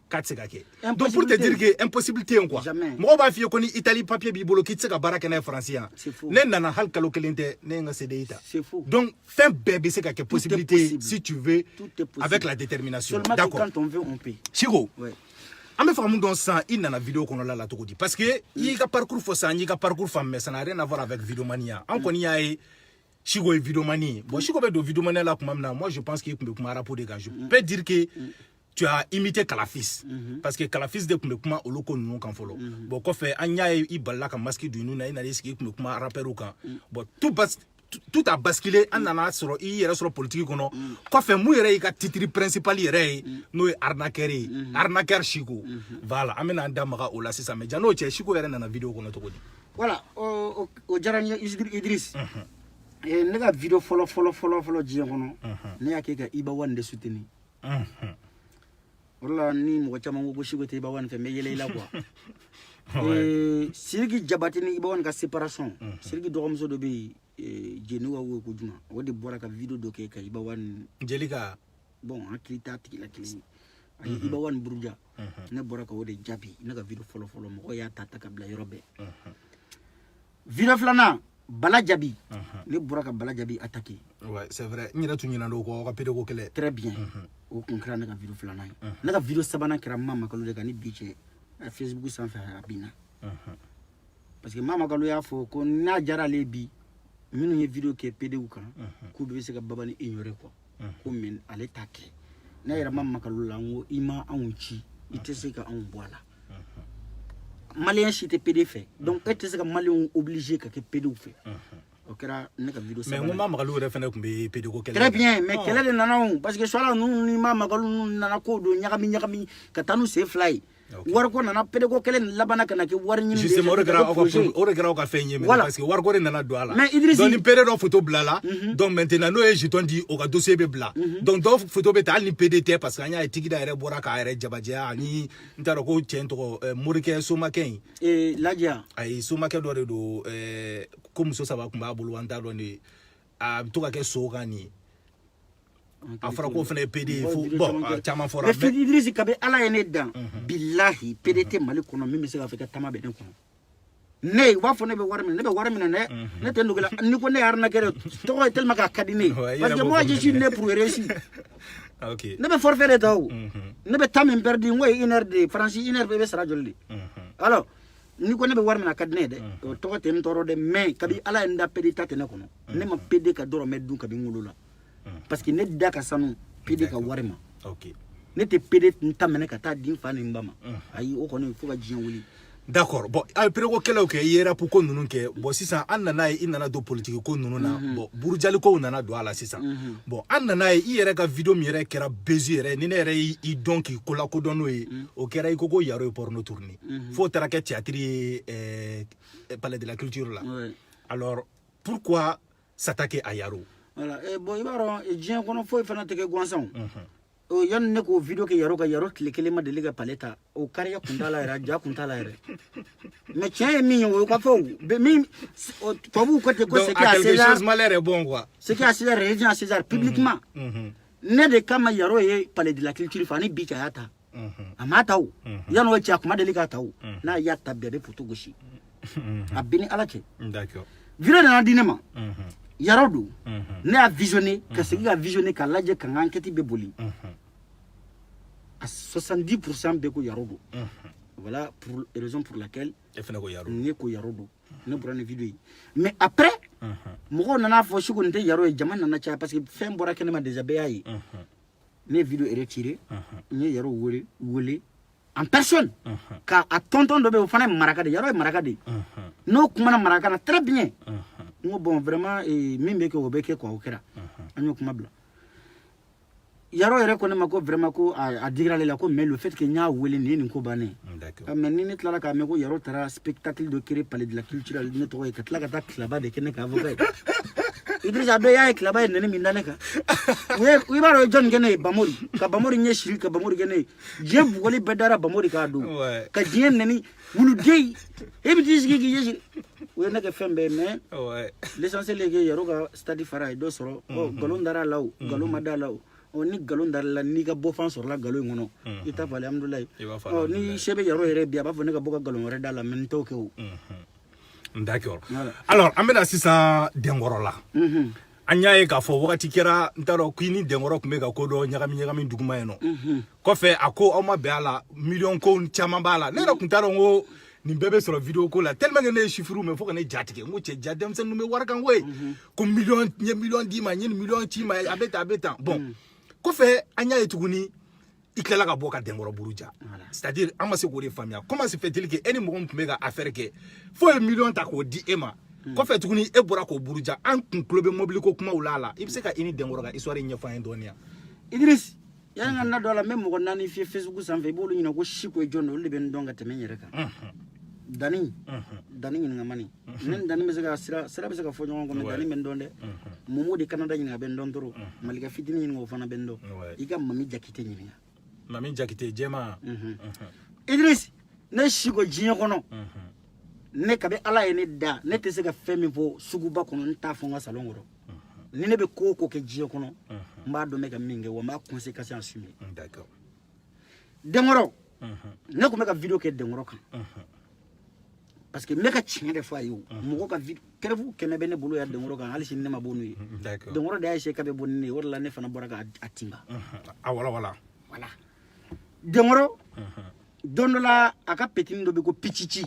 katse ka ke donc pour te dire que impossibilité quoi mo ba fie ko ni Italie papier bi bolo kitse ka baraka na français ne nana hal kalo kelente ne nga cdita donc fin bébé c'est ka possibilité si tu veux avec la détermination d'accord quand on veut on peut shigo on me fait dans ça il nana vidéo qu'on a là tout dit parce que il a parcours faut ça il a parcours femme mais ça n'a rien à voir avec vidéomania on connaît a Chigo et vidéomanie bon Chigo be do vidéomania là comme moi je pense qu'il peut me rapport des gars je peux dire que tu as imité Kalafis parce que Kalafis de kuma oloko nous kan folo bon ko fait anya i balla ka masque du nous na ina risque kuma rappeur kan bon tout a basculé en nana sur sur politique kono ko fait mu yere ka titre principal yere no arnaqueur Chigo voilà amena ndamaka ola c'est ça mais jano che Chigo yere nana vidéo kono to ko di voilà o jaranya Idriss ne ka video folo diɲɛ kɔnɔ ne y'a kɛ ka Iba One de soutenir wala ni mɔgɔ caman ko siko tɛ Iba One fɛ n bɛ yɛlɛ i la quoi Sidiki Jabate ni Iba One ka séparation Sidiki dɔgɔmuso dɔ bɛ yen jeni wa wo ko juma o de bɔra ka video dɔ kɛ ka Iba One Jelika bon hakili t'a tigi la kelen a ye Iba One buruja ne bɔra ka o de jaabi ne ka video fɔlɔ mɔgɔ y'a ta ka bila yɔrɔ bɛɛ video filanan Bala Jabi ne bɔra ka Bala Jabi attaquer ouais c'est vrai n yɛrɛ tun ɲinɛ do ko ka pédego kɛlɛ très bien o kun kɛra ne ka video filanan ye ne ka video sabanan kɛra Mama Kalo de kan ni bi cɛ Facebook sanfɛ a binna parce que Mama Kalo y'a fɔ ko n'a jara ale bi minnu ye video kɛ pédego kan k'u bɛ se ka Baba ni ignorer quoi ko mais ale t'a kɛ ne yɛrɛ Mama Kalo la n ko i ma anw ci i tɛ se ka anw bɔ a la Malien si tɛ PD fɛ donc e tɛ se ka Malien obligé ka kɛ PD fɛ o kɛra ne ka video mais Mama Kalo yɛrɛ fɛnɛ tun bɛ pédego kɛlɛ très bien mais kɛlɛ de nana o parce que soit ninnu ni Mama Kalo nana ko do ɲagami ka taa n'u sen fila ye wariko nana pédego kɛlɛ nin labana ka na kɛ wari ɲini justement o de kɛra aw ka fɛn ye parce que wariko de nana don a la mais Idrisi donc ni PD dɔ photo bila la donc maintenant n'o ye jeton di o ka dossier bɛ bila donc dɔw photo bɛ ta hali ni PD tɛ parce que an y'a ye Tigida yɛrɛ bɔra k'a yɛrɛ jabajɛya ani n t'a dɔn ko cɛ in tɔgɔ Morikɛ Somakɛ in Ladia ayi Somakɛ dɔ de don ko muso 3 tun b'a bolo an t'a dɔn de a bɛ to ka kɛ so kan nin a fɔra ko fɛnɛ PD bon caman fɔra mais Idrisi kabe Ala ye ne dan billahi PD tɛ Mali kɔnɔ min bɛ se ka fɛ ka tama bɛ ne kɔnɔ ne u b'a fɔ ne bɛ wari minɛ dɛ ne tɛ ndogola ni ko ne ye arnaqueur tɔgɔ ye tellement que a ka di ne parce que moi je suis né pour réussir ok ne bɛ forfait de ta o ne bɛ temps min perdu n ko ye 1 heure de France 1 heure bɛ bɛ sara joli de alors ni ko ne bɛ wari minɛ a ka di ne ye dɛ o tɔgɔ tɛ n tɔɔrɔ dɛ mais kabi Ala ye n da PD ta tɛ ne kɔnɔ ne ma PD ka dɔrɔmɛ dun kabi n wolo la parce que ne da ka sanu PD ka wari ma ne tɛ PD ta minɛ ka taa di n fa ni n ba ma ayi o kɔni fo ka diɲɛ wuli d'accord bon a ye pédego kɛlɛw kɛ i ye rap ko ninnu kɛ bon sisan an nana ye i nana don politique ko ninnu na bon burujali kow nana don a la sisan bon an nana ye i yɛrɛ ka video min yɛrɛ kɛra buzz yɛrɛ ni ne yɛrɛ y'i dɔn k'i kolakodɔn n'o ye o kɛra i ko ko Yaro ye porno tourné fo taara kɛ théâtre ye palais de la culture la alors pourquoi s'attaquer à Yaro voilà bon i b'a dɔn diɲɛ kɔnɔ foyi fana tɛ kɛ gansan o yanni ne k'o video kɛ Yaro tile kelen ma deli ka palais ta o kariya kun t'a la yɛrɛ a ja kun t'a la yɛrɛ mais tiɲɛ ye min ye o ka fɔ min tubabuw ko ten ko c'est que à César malheur est bon quoi c'est que à César revient à César publiquement ne de kama Yaro ye palais de la culture fa ni bi cɛ y'a ta a m'a ta o yanni o cɛ a kun ma deli k'a ta o n'a y'a ta bɛɛ bɛ poto gosi a bɛ ni Ala cɛ d'accord video nana di ne ma Yaro do ne y'a visionné ka segin ka visionné ka lajɛ ka n ka enquête bɛ boli à 70% bɛ ko Yaro do voilà pour raison pour laquelle ne ko Yaro do ne bɔra ni video ye mais après mɔgɔw nana fɔ siko nin tɛ Yaro ye jama nana caya parce que fɛn bɔra kɛnɛma déjà bɛɛ y'a ye ne ye video retiré n ye Yaro wele en personne ka a tonton dɔ bɛ o fana ye maraka de Yaro ye maraka de n'o kumana maraka na très bien n ko bon vraiment min bɛ kɛ o bɛ kɛ quoi o kɛra an y'o kuma bila Yaro yɛrɛ ko ne ma ko vraiment ko a digira ale la ko mais le fait que n y'a wele nin ye nin ko bannen mais ni ne tilala k'a mɛn ko Yaro taara spectacle dɔ créer palais de la culture ne tɔgɔ ye ka tila ka taa kilaba de kɛ ne ka avocat ye Idrissa dɔ y'a ye kilaba ye nɛnɛ min da ne kan i b'a dɔn jɔnni kɛ ne ye Bamori ka Bamori ɲɛ siri ka Bamori kɛ ne ye diɲɛ bugɔli bɛɛ dara Bamori k'a don ka diɲɛ nɛni wuluden e bɛ t'i sigi k'i ɲɛ siri o ye ne kɛ fɛn bɛɛ mais l'essentiel ye que Yaro ka stade fara a ye dɔ sɔrɔ nkalon dara a la o nkalon ma da a la o ni nkalon dara la n'i ka bɔfan sɔrɔla nkalon in kɔnɔ i t'a fɔ alhamdulilayi ni se bɛ Yaro yɛrɛ bi a b'a fɔ ne ka bɔ ka nkalon wɛrɛ da la mais n t'o kɛ o d'accord alors an bɛna sisan Denkɔrɔ la an y'a ye k'a fɔ wagati kɛra n t'a dɔn k'i ni Denkɔrɔ tun bɛ ka ko dɔ ɲagami duguma yen nɔ kɔfɛ a ko aw ma bɛn a la miliyɔn ko caman b'a la ne yɛrɛ tun t'a dɔn ko nin bɛɛ bɛ sɔrɔ video ko la tellement que ne ye chiffre mɛn fo ka ne ja tigɛ n ko cɛ ja denmisɛnninw bɛ wari kan koyi ko miliyɔn n ye miliyɔn d'i ma n ye nin miliyɔn ci ma a bɛ tan bon kɔfɛ an y'a ye tuguni i tilala ka bɔ ka Denkɔrɔ buruja c'est à dire an ma se k'o de faamuya comment se fait-il que e ni mɔgɔ min tun bɛ ka affaire kɛ fo ye miliyɔn ta k'o di e ma kɔfɛ tuguni e bɔra k'o buruja an kun tulo bɛ mobili ko kumaw la i bɛ se ka i ni Denkɔrɔ ka histoire ɲɛfɔ an ye dɔɔni yan Idriss yanni ka na don a la n bɛ mɔgɔ 4 fiyɛ Facebook sanfɛ i b'olu ɲininka ko Siko ye jɔn de olu de bɛ n dɔn ka tɛmɛ n yɛrɛ kan dani ɲininga mani ne dani bɛ se ka sira bɛ se ka fɔ ɲɔgɔn kɔ mais dani bɛ n dɔn dɛ momo de Canada ɲininga bɛ n dɔn toro malika fitini ɲininga o fana bɛ n dɔn i ka mami jakite ɲininga mami jakite jɛma Idriss ne si ko diɲɛ kɔnɔ ne kabi ala ye ne da ne tɛ se ka fɛn min fɔ suguba kɔnɔ n t'a fɔ n ka salon kɔrɔ ni ne bɛ ko o ko kɛ diɲɛ kɔnɔ n b'a dɔn n bɛ ka min kɛ wa n b'a conséquence assumer Denkɔrɔ ne tun bɛ ka video kɛ Denkɔrɔ kan parce que n bɛ ka tiɲɛ de fɔ a ye o mɔgɔ ka kɛrɛfu 100 bɛ ne bolo yan Denkɔrɔ kan hali sini ne ma bɔ n'u ye Denkɔrɔ de y'a essayé k'a bɛ bɔ ni ne ye o de la ne fana bɔra k'a tinba voilà Denkɔrɔ don dɔ la a ka petini dɔ bɛ ko Pichichi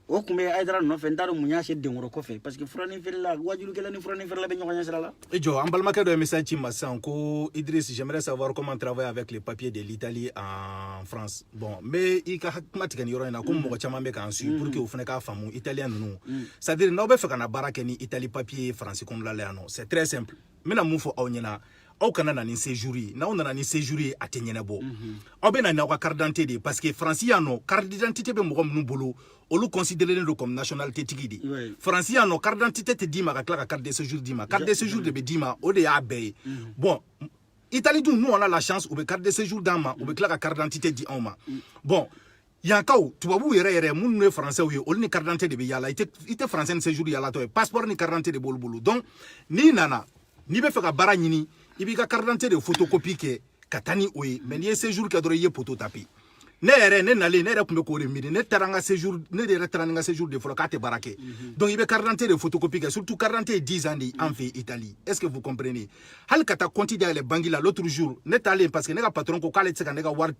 o tun bɛ Aïdara nɔfɛ n t'a dɔn mun y'a se Denkɔrɔ kɔfɛ parce que furanin feerela wajulukɛla ni furanin feerela bɛ ɲɔgɔn ɲɛ sira la jɔ an balimakɛ dɔ ye message ci ma sisan ko Idriss j'aimerais savoir comment travailler avec les papiers de l'Italie en France bon mais i ka kuma tigɛ ni yɔrɔ in na ko mɔgɔ caman bɛ k'an suit pour que o fana k'a faamu italien ninnu c'est à dire n'aw bɛ fɛ ka na baara kɛ ni Italie papier France kɔnɔla la yan nɔ c'est très simple n bɛna mun fɔ aw ɲɛna aw kana na ni séjour ye n'aw nana ni séjour ye a tɛ ɲɛnabɔ aw bɛ na n'aw ka carte d'identité de parce que France yan nɔ carte d'identité bɛ mɔgɔ minnu bolo olu considéré don comme nationalité tigi de France yan nɔ carte d'identité tɛ d'i ma ka tila ka carte de séjour d'i ma carte de séjour de bɛ d'i ma o de y'a bɛɛ ye bon Italie dun nous on a la chance u bɛ carte de séjour d'an ma u bɛ tila ka carte d'identité di anw ma bon yankaw tubabu yɛrɛ minnu ye français ye olu ni carte d'identité de bɛ yaala i tɛ français ni séjour yaalatɔ ye passeport ni carte d'identité de b'olu bolo donc n'i nana n'i bɛ fɛ ka baara ɲini i b'i ka carte d'identité de photocopie kɛ ka taa ni o ye mais n'i ye séjour kɛ dɔrɔn i ye poto tapé ne nalen ne yɛrɛ tun bɛ k'o de miiri ne taara n ka séjour ne de yɛrɛ taara ni n ka séjour de fɔlɔ k'a tɛ baara kɛ donc i bɛ carte d'identité de photocopie kɛ surtout carte d'identité ye 10 ans de ye an fɛ Italie est-ce que vous comprenez hali ka taa compte dayɛlɛ banque la l'autre jour ne taalen parce que ne ka patron ko k'ale tɛ se ka ne ka wari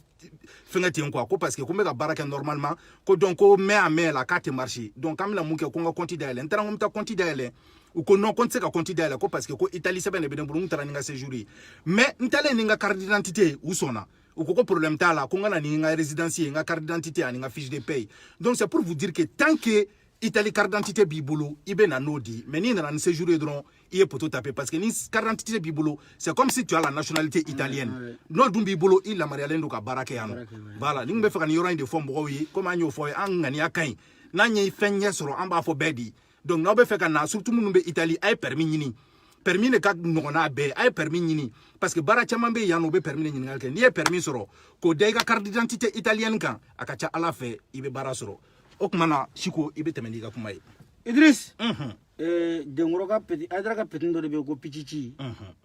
fɛngɛ ten quoi ko parce que ko n bɛ ka baara kɛ normalement ko donc ko mai à mai la k'a tɛ marcher donc an bɛna mun kɛ ko n ka compte dayɛlɛ n taara ko n bɛ taa compte dayɛlɛ u ko non ko n tɛ se ka compte dayɛlɛ ko parce que ko Italie sɛbɛn de bɛ ne bolo n taara ni n ka séjour ye mais n taalen ni n ka carte d'identité u sɔnna u ko problème t'a la ko n ka na ni n ka résidence ye n ka carte d'identité ani n ka fiche de paye donc c'est pour vous dire que tant que Italie carte d'identité b'i bolo i bɛ na n'o di mais n'i nana ni séjour ye dɔrɔn i ye poto tapé parce que ni carte d'identité b'i bolo c'est comme si tu as la nationalité italienne n'o dun b'i bolo i lamariyalen don ka baara kɛ yan nɔ voilà ni n bɛ fɛ ka nin yɔrɔ in de fɔ mɔgɔw ye comme an y'o fɔ ye an ŋaniya ka ɲi n'an ye fɛn ɲɛ sɔrɔ an b'a fɔ bɛɛ di donc n'aw bɛ fɛ ka na surtout minnu bɛ Italie a ye permis ɲini permis de ka ɲɔgɔn n'a bɛɛ a ye permis ɲini parce que baara caman bɛ yan nɔ u bɛ permis de ɲininkali kɛ n'i ye permis sɔrɔ k'o da i ka carte d'identité italienne kan a ka ca Ala fɛ i bɛ baara sɔrɔ o tuma na Siko i bɛ tɛmɛ n'i ka kuma ye Idriss Denkɔrɔ ka Aïdara ka petini dɔ de bɛ yen ko Pichichi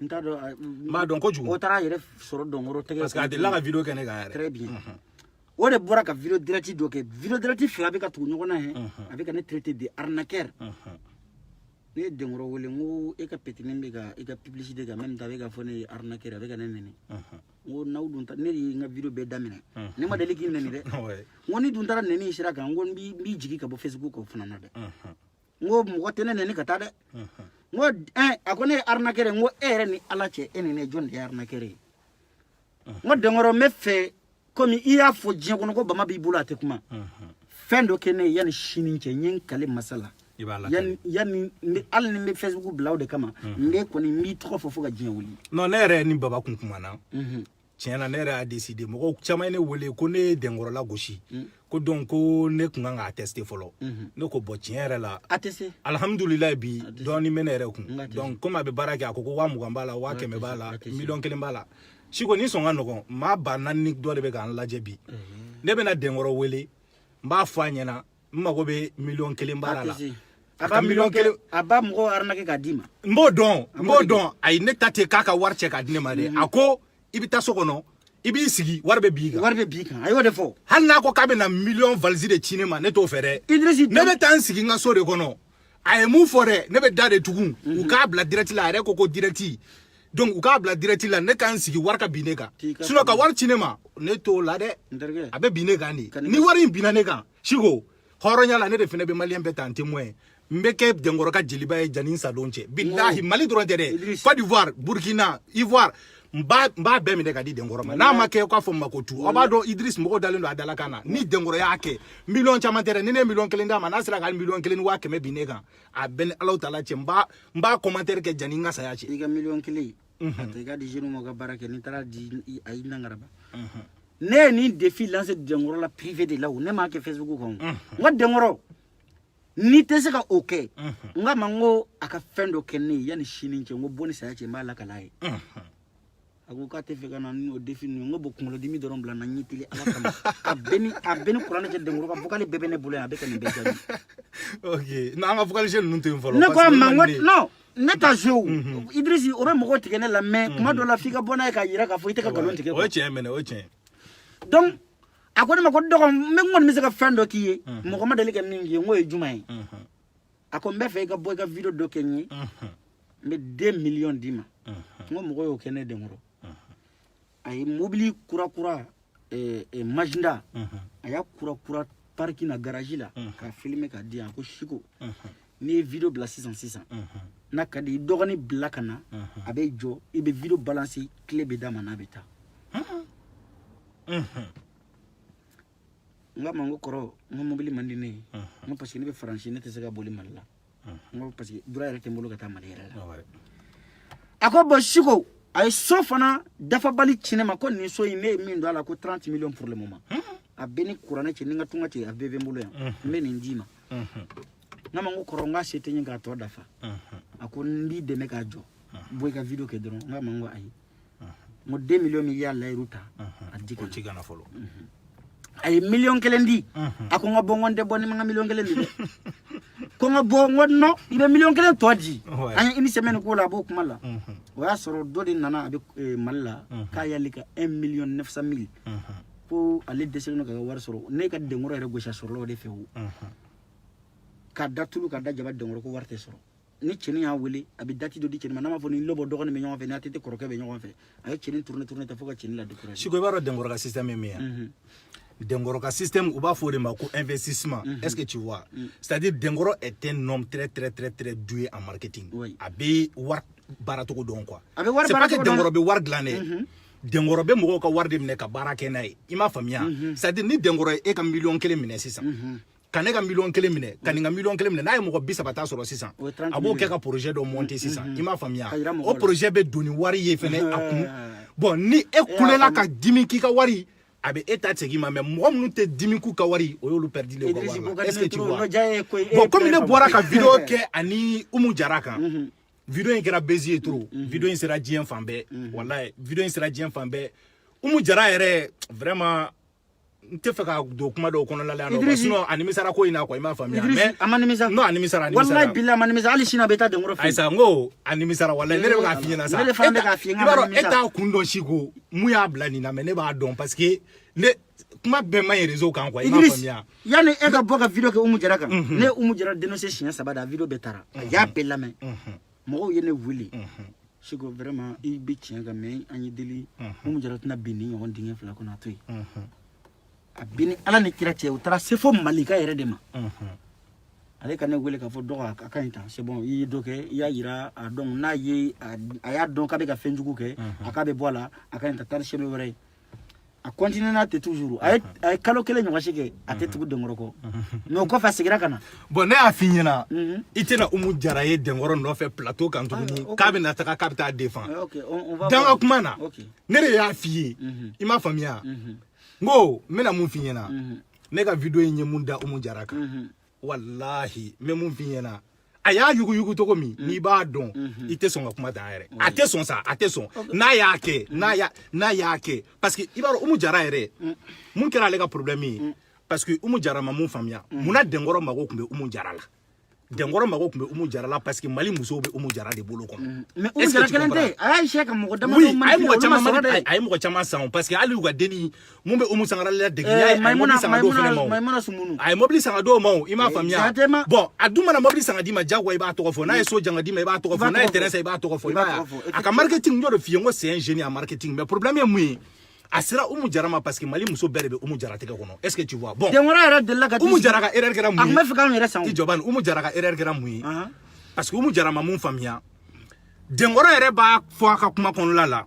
n t'a dɔn n b'a dɔn kojugu o taara a yɛrɛ sɔrɔ Denkɔrɔ tɛgɛ parce que a delila ka video kɛ ne kan yɛrɛ très bien o de bɔra ka video direct dɔ kɛ video direct fila bɛ ka tugu ɲɔgɔn na ye a bɛ ka ne traiter de arnaqueur ne ye Denkɔrɔ wele n ko e ka petini bɛ ka e ka publicité kɛ même temps a bɛ ka fɔ ne ye arnaqueur a bɛ ka ne nɛni n ko n'aw dun ne de ye n ka video bɛɛ daminɛ ne ma deli k'i nɛni dɛ n ko ni dun taara nɛni sira kan n ko n b'i jigi ka bɔ Facebook kan o fana na dɛ n ko mɔgɔ tɛ ne nɛni ka taa dɛ n ko a ko ne ye arnaqueur ye n ko e yɛrɛ ni Ala cɛ e ni ne jɔn de ye arnaqueur ye n ko Denkɔrɔ n bɛ fɛ komi i y'a fɔ diɲɛ kɔnɔ ko bama b'i bolo a tɛ kuma fɛn dɔ kɛ ne ye yanni sini cɛ n ye n kale masa la yanni hali ni n bɛ Facebook bila o de kama n bɛ kɔni n b'i tɔgɔ fɔ fo ka diɲɛ wuli non ne yɛrɛ ni baba kun kumana tiɲɛ na ne yɛrɛ y'a décidé mɔgɔw caman ye ne wele ko ne ye Denkɔrɔ lagosi ko donc ko ne kun kan k'a tester fɔlɔ ne ko bon tiɲɛ yɛrɛ la alhamdulilayi bi dɔɔnin bɛ ne yɛrɛ kun donc comme a bɛ baara kɛ a ko 20,000 b'a la 100,000 b'a la 1,000,000 b'a la Siko ni sɔn ka nɔgɔn maa ba 4 dɔ de bɛ k'an lajɛ bi ne bɛna Denkɔrɔ wele n b'a fɔ a ɲɛna n mago bɛ 1,000,000 baara la a ba 1,000,000 a ba mɔgɔ arnaquer k'a d'i ma n b'o dɔn ayi ne ta tɛ k'a ka wari cɛ k'a di ne ma dɛ a ko i bɛ taa so kɔnɔ i b'i sigi wari bɛ b'i kan a y'o de fɔ hali n'a ko k'a bɛ na 1,000,000 valise de ci ne ma ne t'o fɛ dɛ ne bɛ taa n sigi n ka so de kɔnɔ a ye mun fɔ dɛ ne bɛ da de tugun u k'a bila direct la a yɛrɛ ko direct donc u k'a bila direct la ne k'an sigi wari ka bin ne kan sinon ka wari ci ne ma ne t'o la dɛ a bɛ bin ne kan de ni wari in binna ne kan Siko hɔrɔnya la ne de fana bɛ maliyɛn bɛɛ ta n témoin n bɛ kɛ Denkɔrɔ ka jeliba ye jani sa don cɛ bilahi Mali dɔrɔn tɛ dɛ Côte d'Ivoire Burkina Ivoire n b'a bɛɛ minɛ ka di Denkɔrɔ ma n'a ma kɛ k'a fɔ n ma ko tu aw b'a dɔn Idriss mɔgɔw dalen don a dalakan na ni Denkɔrɔ y'a kɛ 1,000,000 caman tɛ dɛ ni ne ye 1,000,000 d'a ma n'a sera ka 1,000,000 ni 500,000 bin ne kan a bɛ ni Alahu Taala cɛ n b'a commentaire kɛ jani n ka saya cɛ i ka 1,000,000 a to i ka di jeune ma ka baara kɛ n'i taara di a y'i nangaraba ne ni défi lancé Dengoro la privé de là où ne m'a que Facebook ko ngo Dengoro ni te se ka okay nga mango aka fendo kenni yani shini nche ngo boni sa yache mala kala yi ako ka te feka na no défi ngo bokulo dimi doron bla na nyitili ala kama abeni kurana je Dengoro ka vokali bebe ne bule abeka ni beja OK na nga vokali je nunte mfolo ne ko mango non ne ta jou Idrisi o be mogo tikene la mais kuma do la fika bona ka yira ka fo ite ka galon tike o tien mene o tien donc akoni ma ko dogo me ngon mi se ka fendo kiye mo ko ma deli ke mingi ngo e juma yi ako mbe fe ka boy ka video do kenyi me 2 millions dima ngo mo ko yo kene Dengoro ay mobili kura majinda aya kura parking na garage la ka filmer ka dia ko shiko ni video bla 600 na kadi dogoni bla kana abe jo ibe video balancer clé be dama na beta nga mango koro ngo mobili mandine ngo parce que ni be franchi ne te sega boli malla ngo parce que dura rete mbolo kata malera la ako bo shiko ay sofana dafa bali cinema ko ni so ine min do ala ko 30 millions pour le moment abeni kurana cini nga tunga ti abebe mbolo ya mbeni ndima nga mango koro nga sete nga to dafa ako ndi de me ka jo boy ka video ke dron nga mango ay mo 2 millions mi yalla ruta adiko tigana folo ay million kelendi ako nga bongonde boni nga million kelendi ko nga bongo no ibe million kelen toji ay ini semaine ko la bok mala wa soro dodi nana abe malla ka yalika 1,900,000 ko ale desel no ka war soro ne ka Dengoro re gosha soro lo de fewu ka datulu ka dajaba Dengoro ko warte soro ni cheni ya wele abi dati do di cheni manama fo ni lobo dogo ni me nyon fe ni atete koroke be nyon fe ay cheni tourner ta fo ka cheni la décoration siko baro Dengoro ka système mia Dengoro ka système ou ba fori ma ko investissement est-ce que tu vois c'est-à-dire Dengoro est un homme très doué en marketing abi war barato ko don quoi c'est pas que Dengoro be war glané Dengoro be mo ko war de mine ka barake nay ima famia c'est-à-dire ni Dengoro e ka million kele mine sisa kane ka million kele mine kaninga million kele mine na mo ko bisa bata soro sisa abo ke ka projet do monter sisa ima famia o projet be doni wari ye fene akun bon ni e kulela ka dimi ki ka wari abe état tsegi ma mais mo mnu te dimi ku ka wari o yolu perdi le ko wari est-ce que tu vois bon comme il boira ka vidéo ke ani umu jaraka vidéo en bézier trop vidéo en sera dien fambe wallahi vidéo en sera dien fambe umu jara ere vraiment nte feka do kuma do kono la no sinon animisara ko ina ko ima famille mais amanimisa non animisara wallahi billah amanimisa ali sina beta Dengoro fa aisa ngo animisara wallahi ne ka fiena sa ne fa ka fiena baro eta kundo shiko mu ya blani na me ne ba don parce que ne kuma be ma réseau kan ko ima famille yani e ka boka video ke umu jara kan ne umu jara dénoncer chien sabada video betara ya bella me mo yene wuli shiko vraiment i bi chien ga me anyi deli umu jara tna bini on dinge fla ko na toy abini ala ni kira che utara sefo malika yere de ma ale kan ne wele ka fo do ka kan ta c'est bon yi do ke ya yira a donc na yi a ya donc ka be ka fenjugu ke aka be bola aka ta tar cheno wore a continuer na te toujours ay kalo kele nyo washike ate tugu Dengoro ko no ko fa sigira kana bon ne a finyina itena umu jara ye Dengoro no fait plateau kan tuguni ka be na ta ka ta défend OK on va dans kumana ne re ya fiye ima famia ngo mena mun finyena ne ka video yin munda umu jaraka wallahi me mun finyena aya yugu to ko mi ni ba don ite son kuma da ere ate son sa ate son na ya ke parce que ibaro umu jara ere mun kera le ka problème parce que umu jara ma mun famia muna Dengoro mago kumbe umu jara la Dengoro mago kumbe umu jara la parce que mali muso be umu jara de bolo ko mais umu jara kelente ay sheka mo dama do man ay mo chama san parce que ali uga deni mun be umu sangara la de ya maimuna sumunu ay mobili sanga do mo ima famia bon aduma na mobili sanga di ma jagwa iba to fo na so janga di ma iba to fo na interesse iba to fo iba aka marketing nyo do fiye ngo c'est un génie en marketing mais problème est mui asira umu jarama parce que mali muso berebe umu jarate ka kono est-ce que tu vois bon Dengoro era de la umu jaraka erreur kera mui akma fika ngere sang ijoban umu jaraka erreur kera mui parce que umu jarama mun famia Dengoro ere ba fo aka kuma kono la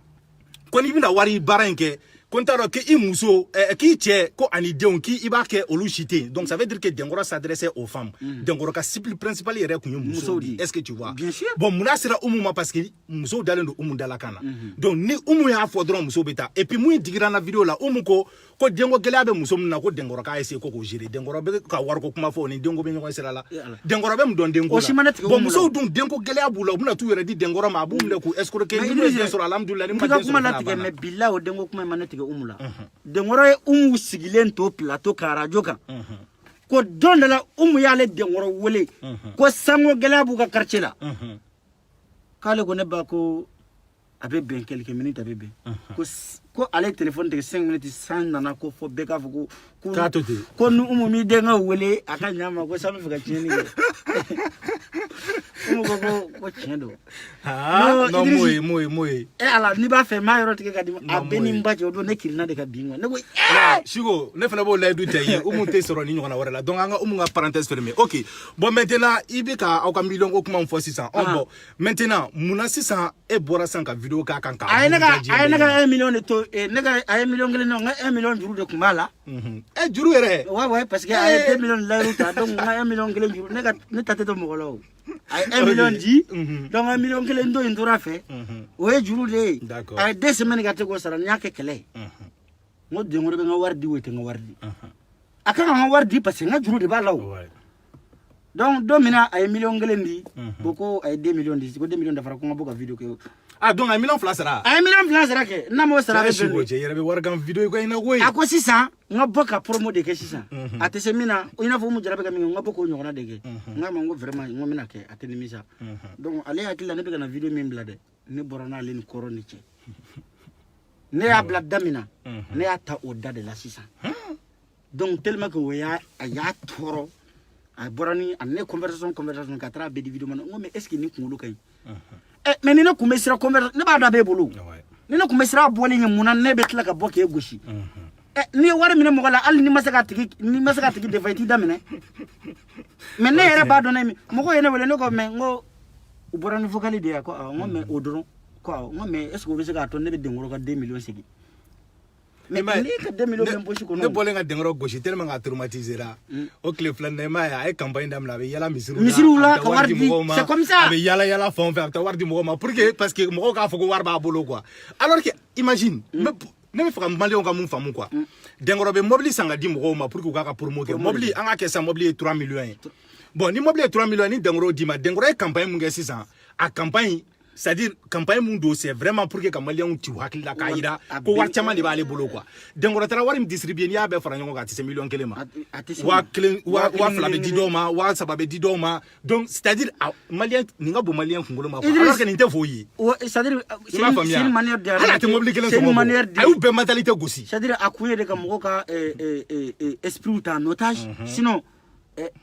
ko ni binda wari baranke Kontaro ki imuso ki tche ko ani deon ki iba ke olu chité. Donc ça veut dire que Dengora s'adressait aux femmes. Dengora ka cible principal yere kunyo muso. Est-ce que tu vois? Bien sûr. Bon muna sera umuma parce que muso dalendo umundala kana. Donc ni umu ya fodron muso beta et puis mu digira na vidéo la umuko ko dengo gele abe muso muna ko Dengora ka essayer ko gérer. Dengora be ka war ko kuma fo ni dengo be nyoko sera la. Dengora be mu don dengo. Bon muso dun dengo gele abula muna tu yere di Dengora ma bu mle ko escroquer ni sur alhamdulillah ni ma dengo mais billah o dengo kuma manati umula dengoro umu sigilen to plateau karajo kan ko don la umu yale dengoro wole ko sango gelabu ka quartier la kale ko ne ba ko abe ben quelques minutes abe ben ko ale téléphone de 5 minutes sans nana ko fo be ka fo ko nu umu mi denga wole aka nyama ko samu fika chini umu ko chendo no moy ala ni ba fe ma yoro tike kadi abeni mbaje odo ne kirina de ka bingwa ne ko shigo ne fana bo la du tay umu te soro ni ngona wala donc anga umu nga parenthèse fermée. OK bon maintenant ibika au ka million ko kuma fo 600 on bon maintenant muna 600 e bora 100 ka vidéo ka kan ka ay naga 1 million de to naga ay million ngene no nga 1 million juru de kumala juru ere ouais parce que ay 2 million la ruta donc nga 1 million ngene juru naga ne tate to mogolo ay 1 million di donc 1 million ngene ndo indura fe ouais juru de ay 2 semaines ga te go sara nyake kele ngo de ngoro be nga wardi wete nga wardi aka nga wardi parce que nga juru de ba law donc domina ay million ngene ndi boko ay 2 millions di ko 2 millions da fara ko nga boka video ko donc un million flasera. Un million flasera ke na mo sara be ben. Je yere be wargan video ko ina goy. Ako sisa nga boka promo de ke sisa. Ate semina ina fo mu jarabe ka mi nga boko nyokona de ke. Nga mango vraiment ngo mina ke ateni misa. Donc ale akila ne be na video mi blade. Ne borana le ni koroni che. Ne ya blade damina. Ne ya ta oda de la sisa. Donc tellement que ya ya toro. A borani ane conversation ka tra be di video man ngo me est-ce que ni kungulu kay. Mais ni ne kumesira converse ne ba da be bolu ni ne kumesira boli nyamuna ne betla ka boke egoshi ni wara mine mo gala al ni masaka tiki de faiti damine mais ne era ba do na mi mo ko yene wele ne ko me ngo ubora ni fokali de ko ngo me odoro ko ngo me est-ce que be saka to ne be dengoro ka 2 millions sigi mais ni ka 2 millions même pochi ko no ne bolé nga dengoro goshi tellement nga traumatiser la o clé flan ne ma ya ay campagne dam la be yala misiru la ka wardi c'est comme ça be yala fon fa ta wardi mo ma pour que parce que mo ka foko war ba bolo quoi alors que imagine ne me fera malion ka mun famu quoi dengoro be mobili sanga di mo ma pour que ka promoter mobili anga ke sa mobili 3 millions bon ni mobili 3 millions ni dengoro di ma dengoro e campagne mun ga 600 a campagne c'est-à-dire campagne mun do c'est vraiment pour que Malien tu hakili la kaira ko war chama ni bale bolo quoi dengoro tara warim distribuer ni abe fara nyongo ka 10 millions kelema wa fla be didoma wa sababe didoma donc c'est-à-dire Malien ninga bo Malien kungolo ma alors que ninte foyi c'est-à-dire c'est une manière de c'est une manière de ou be mentalité gosi c'est-à-dire akuye de ka moko ka esprit ou en otage sinon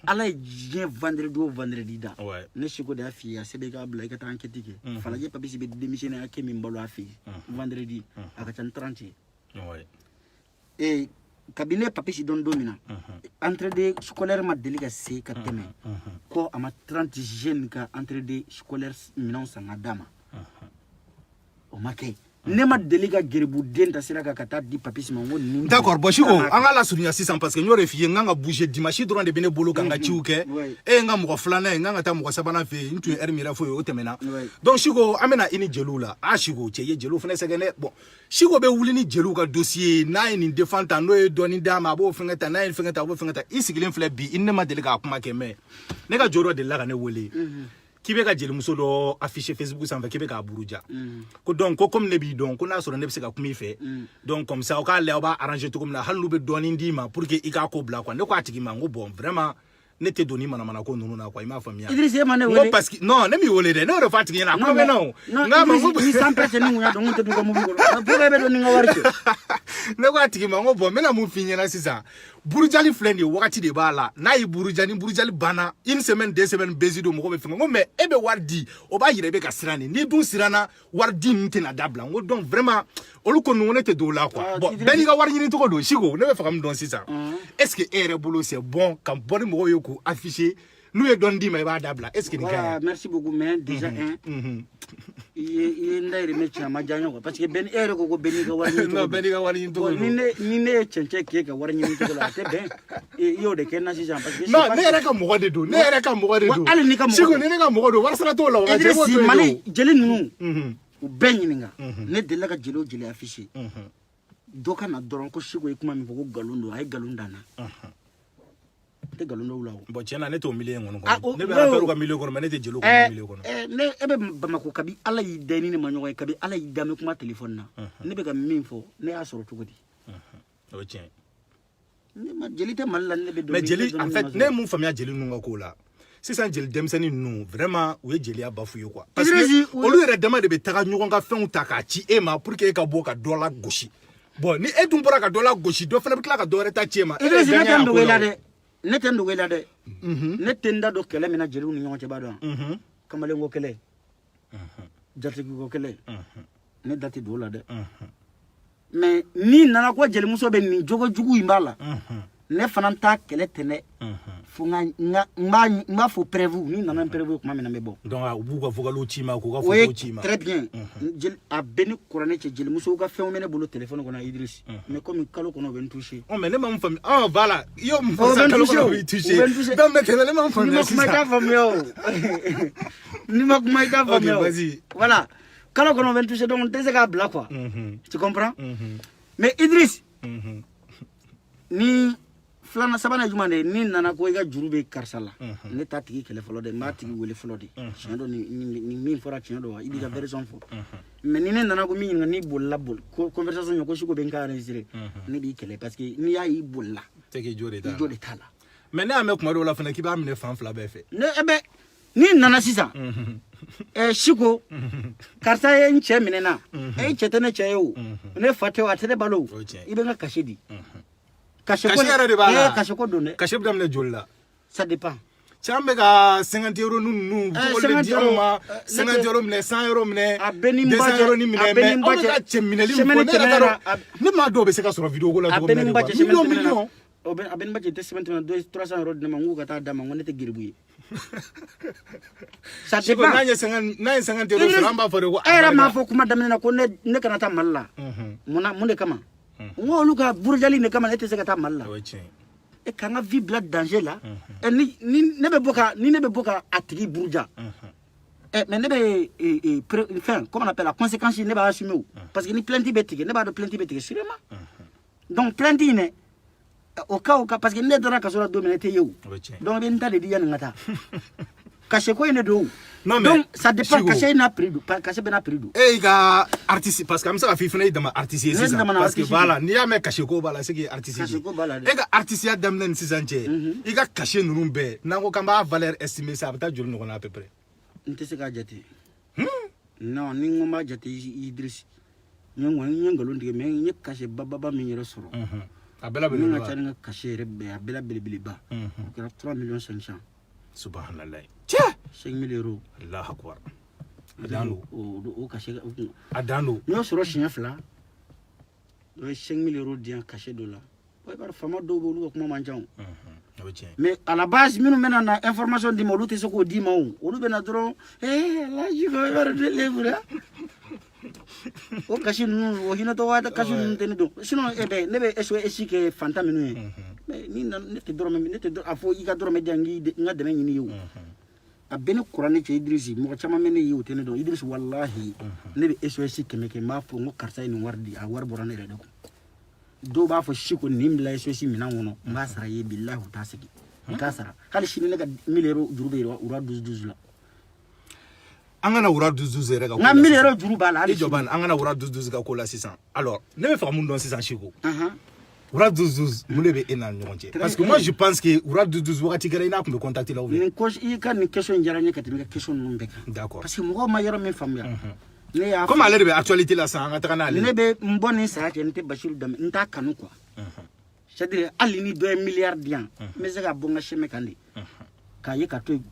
ala je vendredi da ne chiko da fi asebe ka bla ka enquête ke fala je papi be démissionner ak mi mbalo afi vendredi aka tan 30 et cabinet papi si don domina entre des scolaires ma délicat c'est ka teme ko ama 30 jeunes ka entre des scolaires minon sanga dama o make nema deliga geribu denta siraka kata di papis mango ni d'accord bon chiko anga la souligner 600 parce que ñoo refier nga bouger dimanche droit de bene bolo kanga chiuke e nga mo flana nga ta mo sabana fe ntu ermira fo yo temena donc chiko amena ini jelula a chiko cheye jelu fene segene bon chiko be wuli ni jelu ka dossier na ni defanta no e doni dama bo fengeta na fengeta bo fengeta isigilin fle bi inema deliga kuma keme ne ka joro de la ka ne wole kibe ka jeli muso do afficher Facebook sanfɛ kibe ka buruja ko donc ko comme ne bi don ko na sɔrɔ ne bɛ se ka kuma I fɛ donc comme ça o ka lɛ o b'a arranger cogo min na hali n'u bɛ dɔɔni d'i ma pour que I k'a ko bila quoi ne ko a tigi ma n ko bon vraiment ne tɛ doni manamana ko ninnu na quoi I m'a faamuya Idriss ma ne wele parce que non ne m'i wele dɛ ne y'o de fɔ a tigi ɲɛna a kuma bɛ na o nka ma ko ni san pɛsɛ ni ŋuya dɔn n tɛ du ka mobili kɔnɔ pour que bɛ don ni n ka wari cɛ ne ko a tigi ma n ko bon n bɛna mun f'i ɲɛna sisan burujali filɛ nin ye wagati de b'a la n'a ye burujali banna une semaine 2 semaines bezi do mɔgɔ bɛ fɛngɛ n ko mais e bɛ wari di o b'a yira i bɛ ka siran nin ni dun siranna wari di ninnu tɛna dabila n ko donc vraiment olu ko ninnu ne tɛ don o la quoi bon bɛɛ n'i ka wari ɲini cogo don Siko ne bɛ fɛ ka min dɔn sisan est ce que e yɛrɛ bolo c'est bon ka bɔ ni mɔgɔw ye k'u afficher n'u ye dɔɔni d'i ma i b'a dabila est ce que nin ka ɲi merci beaucoup mais déjà ye ndayre me chama janyo ko parce que ben ere ko beni ga wari non beni ga wari to ni ne chenche ke ga wari ni to la te ben yo de ken na si jam parce que non ne ere ka mo de do ne ere ka mo de do ala ni ka mo sigo ne ka mo do wara sala to la wa je mo to mali jeli nunu u ben ni nga ne de la ka jeli o jeli affiché do kana doron ko sigo e kuma mi ko galundo ay galundana te galundo wulawo bo chena ne to million ngono ko ne be affaire ko million ko mais ne te jelo ko million ko ne ebe bamako kabi ala yi deni ni manyo kabi ala yi dame kuma téléphone na ne be ga min fo ne ya soro tugudi o tien ne ma jeli te mal la ne be do mais jeli en fait ne mun famia jeli nu ko la sisan jeli demseni nu vraiment o ye jeli abafu yo quoi parce que olu yɛrɛ dama de be taga ɲɔgɔn ka fɛnw ta ka ci e ma pour que e ka bɔ ka dɔ la gosi bon ni e dun bɔra ka dɔ la gosi dɔ fana bɛ tila ka dɔ wɛrɛ ta ci e ma ne tɛ ndogo la dɛ ne tɛ nda dɔ kɛlɛ min na jeliw ni ɲɔgɔn cɛ b'a dɔn kamalen ko kɛlɛ jatigi ko kɛlɛ ne da tɛ don o la dɛ mais ni nana ko jelimuso bɛ nin jogo jugu in b'a la ne fana t'a kɛlɛ tɛnɛ fo n b'a fɔ preuve ni nana preuve kuma min na n bɛ bɔ donc u b'u ka vocal ci ma k'u ka photo ci ma très bien a bɛ ni kuranɛ cɛ jelimusow ka fɛnw bɛ ne bolo téléphone kɔnɔ Idriss mais comme kalo kɔnɔ o bɛ n touché mais ne ma mun faamu voilà yo mun fɔ kalo kɔnɔ o bɛ touché donc maintenant ne ma mun faamu sisan ni ma kuma i t'a faamuya o ni ma kuma i t'a faamuya o voilà kalo kɔnɔ o bɛ n touché donc n tɛ se k'a bila quoi tu comprends mais Idriss ni filana sabana juma de ni nana ko i ka juru be karisa la ne ta tigi kɛlɛ fɔlɔ de n b'a tigi wele fɔlɔ de tiɲɛ dɔ ni min fɔra tiɲɛ dɔ wa i b'i ka version fɔ mais ni ne nana ko min ɲininka n'i bolila conversation ɲɛ ko siko bɛ n ka enregistré ne b'i kɛlɛ parce que n'i y'a y'i bolila i jo de t'a la mais ne y'a mɛn kuma dɔw la fana k'i b'a minɛ fan fila bɛɛ fɛ ne ni nana sisan siko karisa ye n cɛ minɛ na e cɛ tɛ ne cɛ ye o ne fa tɛ o a tɛ ne balo o i bɛ n ka kasi di Caché yɛrɛ de b'a la caché ko don dɛ caché bɛ daminɛ joli la ça dépend cɛ an bɛ ka 50 € ninnu k'olu di anw ma 50 € minɛ 100 € minɛ 200 € ni minɛ mais anw bɛ ka cɛ minɛli min fɔ ne yɛrɛ t'a dɔn ne m'a dɔn o bɛ se ka sɔrɔ vidéo ko la cogo min na million a bɛ ne ba cɛ tɛ semaine tɛmɛna 300 € di ne ma n k'u ka taa d'a ma n ko ne tɛ giribu ye ça dépend n'a ye 50 € sɔrɔ an b'a fɔ de ko e yɛrɛ m'a fɔ kuma daminɛ na ko ne kana taa Mali la mun de kama n ko olu ka burujali de kama ne tɛ se ka taa Mali la e ka n ka vie bila danger la ni ne bɛ bɔ ka a tigi buruja mais ne bɛ fɛn comment on appelle la conséquence ne b'a assumer parce que ni plainte bɛ tigɛ ne b'a dɔn plainte bɛ tigɛ sûrement donc plainte in dɛ o cas parce que ne dara kaso la don min na e tɛ ye o donc bɛ n ta de di yanni n ka taa cachet ko in de don donc ça dépend cachet n'a prix do cachet bɛ n'a prix do e ka artiste parce que an bɛ se ka f'i fana ye dama artiste ye sisan parce que voilà n'i y'a mɛn cachet ko b'a la c'est que artiste ye e ka artisteya daminɛ ni sisan cɛ i ka cachet ninnu bɛɛ n'an ko k'an b'a valeur estimer sa a bɛ taa joli ɲɔgɔn na à peu près n tɛ se k'a jate non ni n ko n b'a jate Idriss n ye nkalon tigɛ mais n ye cachet bababa min yɛrɛ sɔrɔ a bɛɛ la belebeleba min ka ca ni n ka cachet yɛrɛ bɛɛ a bɛɛ la belebeleba o kɛra 3 500 000 subhanallah 5 000 €. Allahu akbar a dan don o cachet a dan don n y'o sɔrɔ siɲɛ fila o ye 5 000 € di yan cachet dɔ la i b'a dɔn faama dɔw bɛ olu ka kuma man ca o mais à la base minnu bɛna na information di ma olu tɛ se k'o di ma o olu bɛna dɔrɔn Alaji ko i b'a dɔn ne levura o kasi ninnu o hinɛtɔ waati kasi ninnu tɛ ne dɔn sinon ne bɛ SOS kɛ fantan minnu ye mais ni ne tɛ dɔrɔmɛ ne tɛ a fɔ i ka dɔrɔmɛ di yan n ka dɛmɛ ɲini ye o a bɛ ne kuranɛ cɛ Idriss mɔgɔ caman bɛ ne ye o tɛ ne dɔn Idriss walahi ne bɛ SOS kɛmɛ kɛ n b'a fɔ n ko karisa ye nin wari di a wari bɔra ne yɛrɛ de kun dɔw b'a fɔ siko nin bila SOS minɛn kɔnɔ n b'a sara ye bilahi u t'a segin u t'a sara hali sini ne ka 1000 € juru bɛ ura 12 la an kana wura 12 yɛrɛ ka ko la n ka 1000 € juru b'a la hali jɔ ban an kana wura 12 ka ko la sisan alors ne bɛ fɛ ka mun dɔn sisan siko wura 12 mun de bɛ e n'a ni ɲɔgɔn cɛ parce que moi je pense que wura 12 wagati kɛra i n'a tun bɛ contacter la ou bien i ka nin question in diyara n ye ka tɛmɛ i ka question ninnu bɛɛ kan d'accord parce que mɔgɔw ma yɔrɔ min faamuya comme ale de bɛ actualité la sisan an ka taga n'ale ne bɛ n bɔ nin saya cɛ n tɛ Basiru dɛmɛ n t'a kanu quoi c'est à dire hali ni dɔ ye miliyari di yan n bɛ se ka bɔ n ka chemin kan de k'a ye ka to yen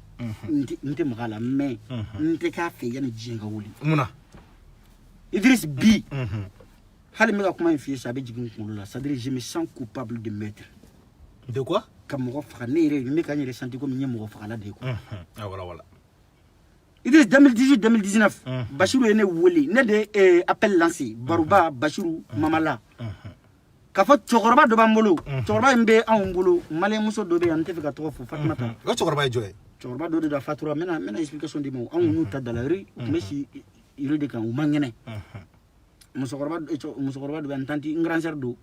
n tɛ maga a la mais n tɛ k'a fɛ yanni diɲɛ ka wuli munna Idriss bi hali n bɛ ka kuma in f'i ye sa a bɛ jigin n kunkolo la c'est à dire je me sens coupable de meurtre de quoi ka mɔgɔ faga ne yɛrɛ n bɛ ka n yɛrɛ sentir comme n ye mɔgɔ fagala de ye quoi wala Idriss 2018-2019 Bachirou est né woli né de appel lancé Barouba Bachirou Mamala ka fɔ cɛkɔrɔba dɔ b'an bolo cɛkɔrɔba in bɛ anw bolo malien muso dɔ bɛ yan n tɛ fɛ ka tɔgɔ fɔ Fatumata o cɛkɔrɔba ye jɔn ye cɛkɔrɔba dɔ de da fatura n bɛna explication di ma anw n'u ta dalayiri u tun bɛ si yiri de kan u man kɛnɛ musokɔrɔba dɔ bɛ yan tanti n grand sœur don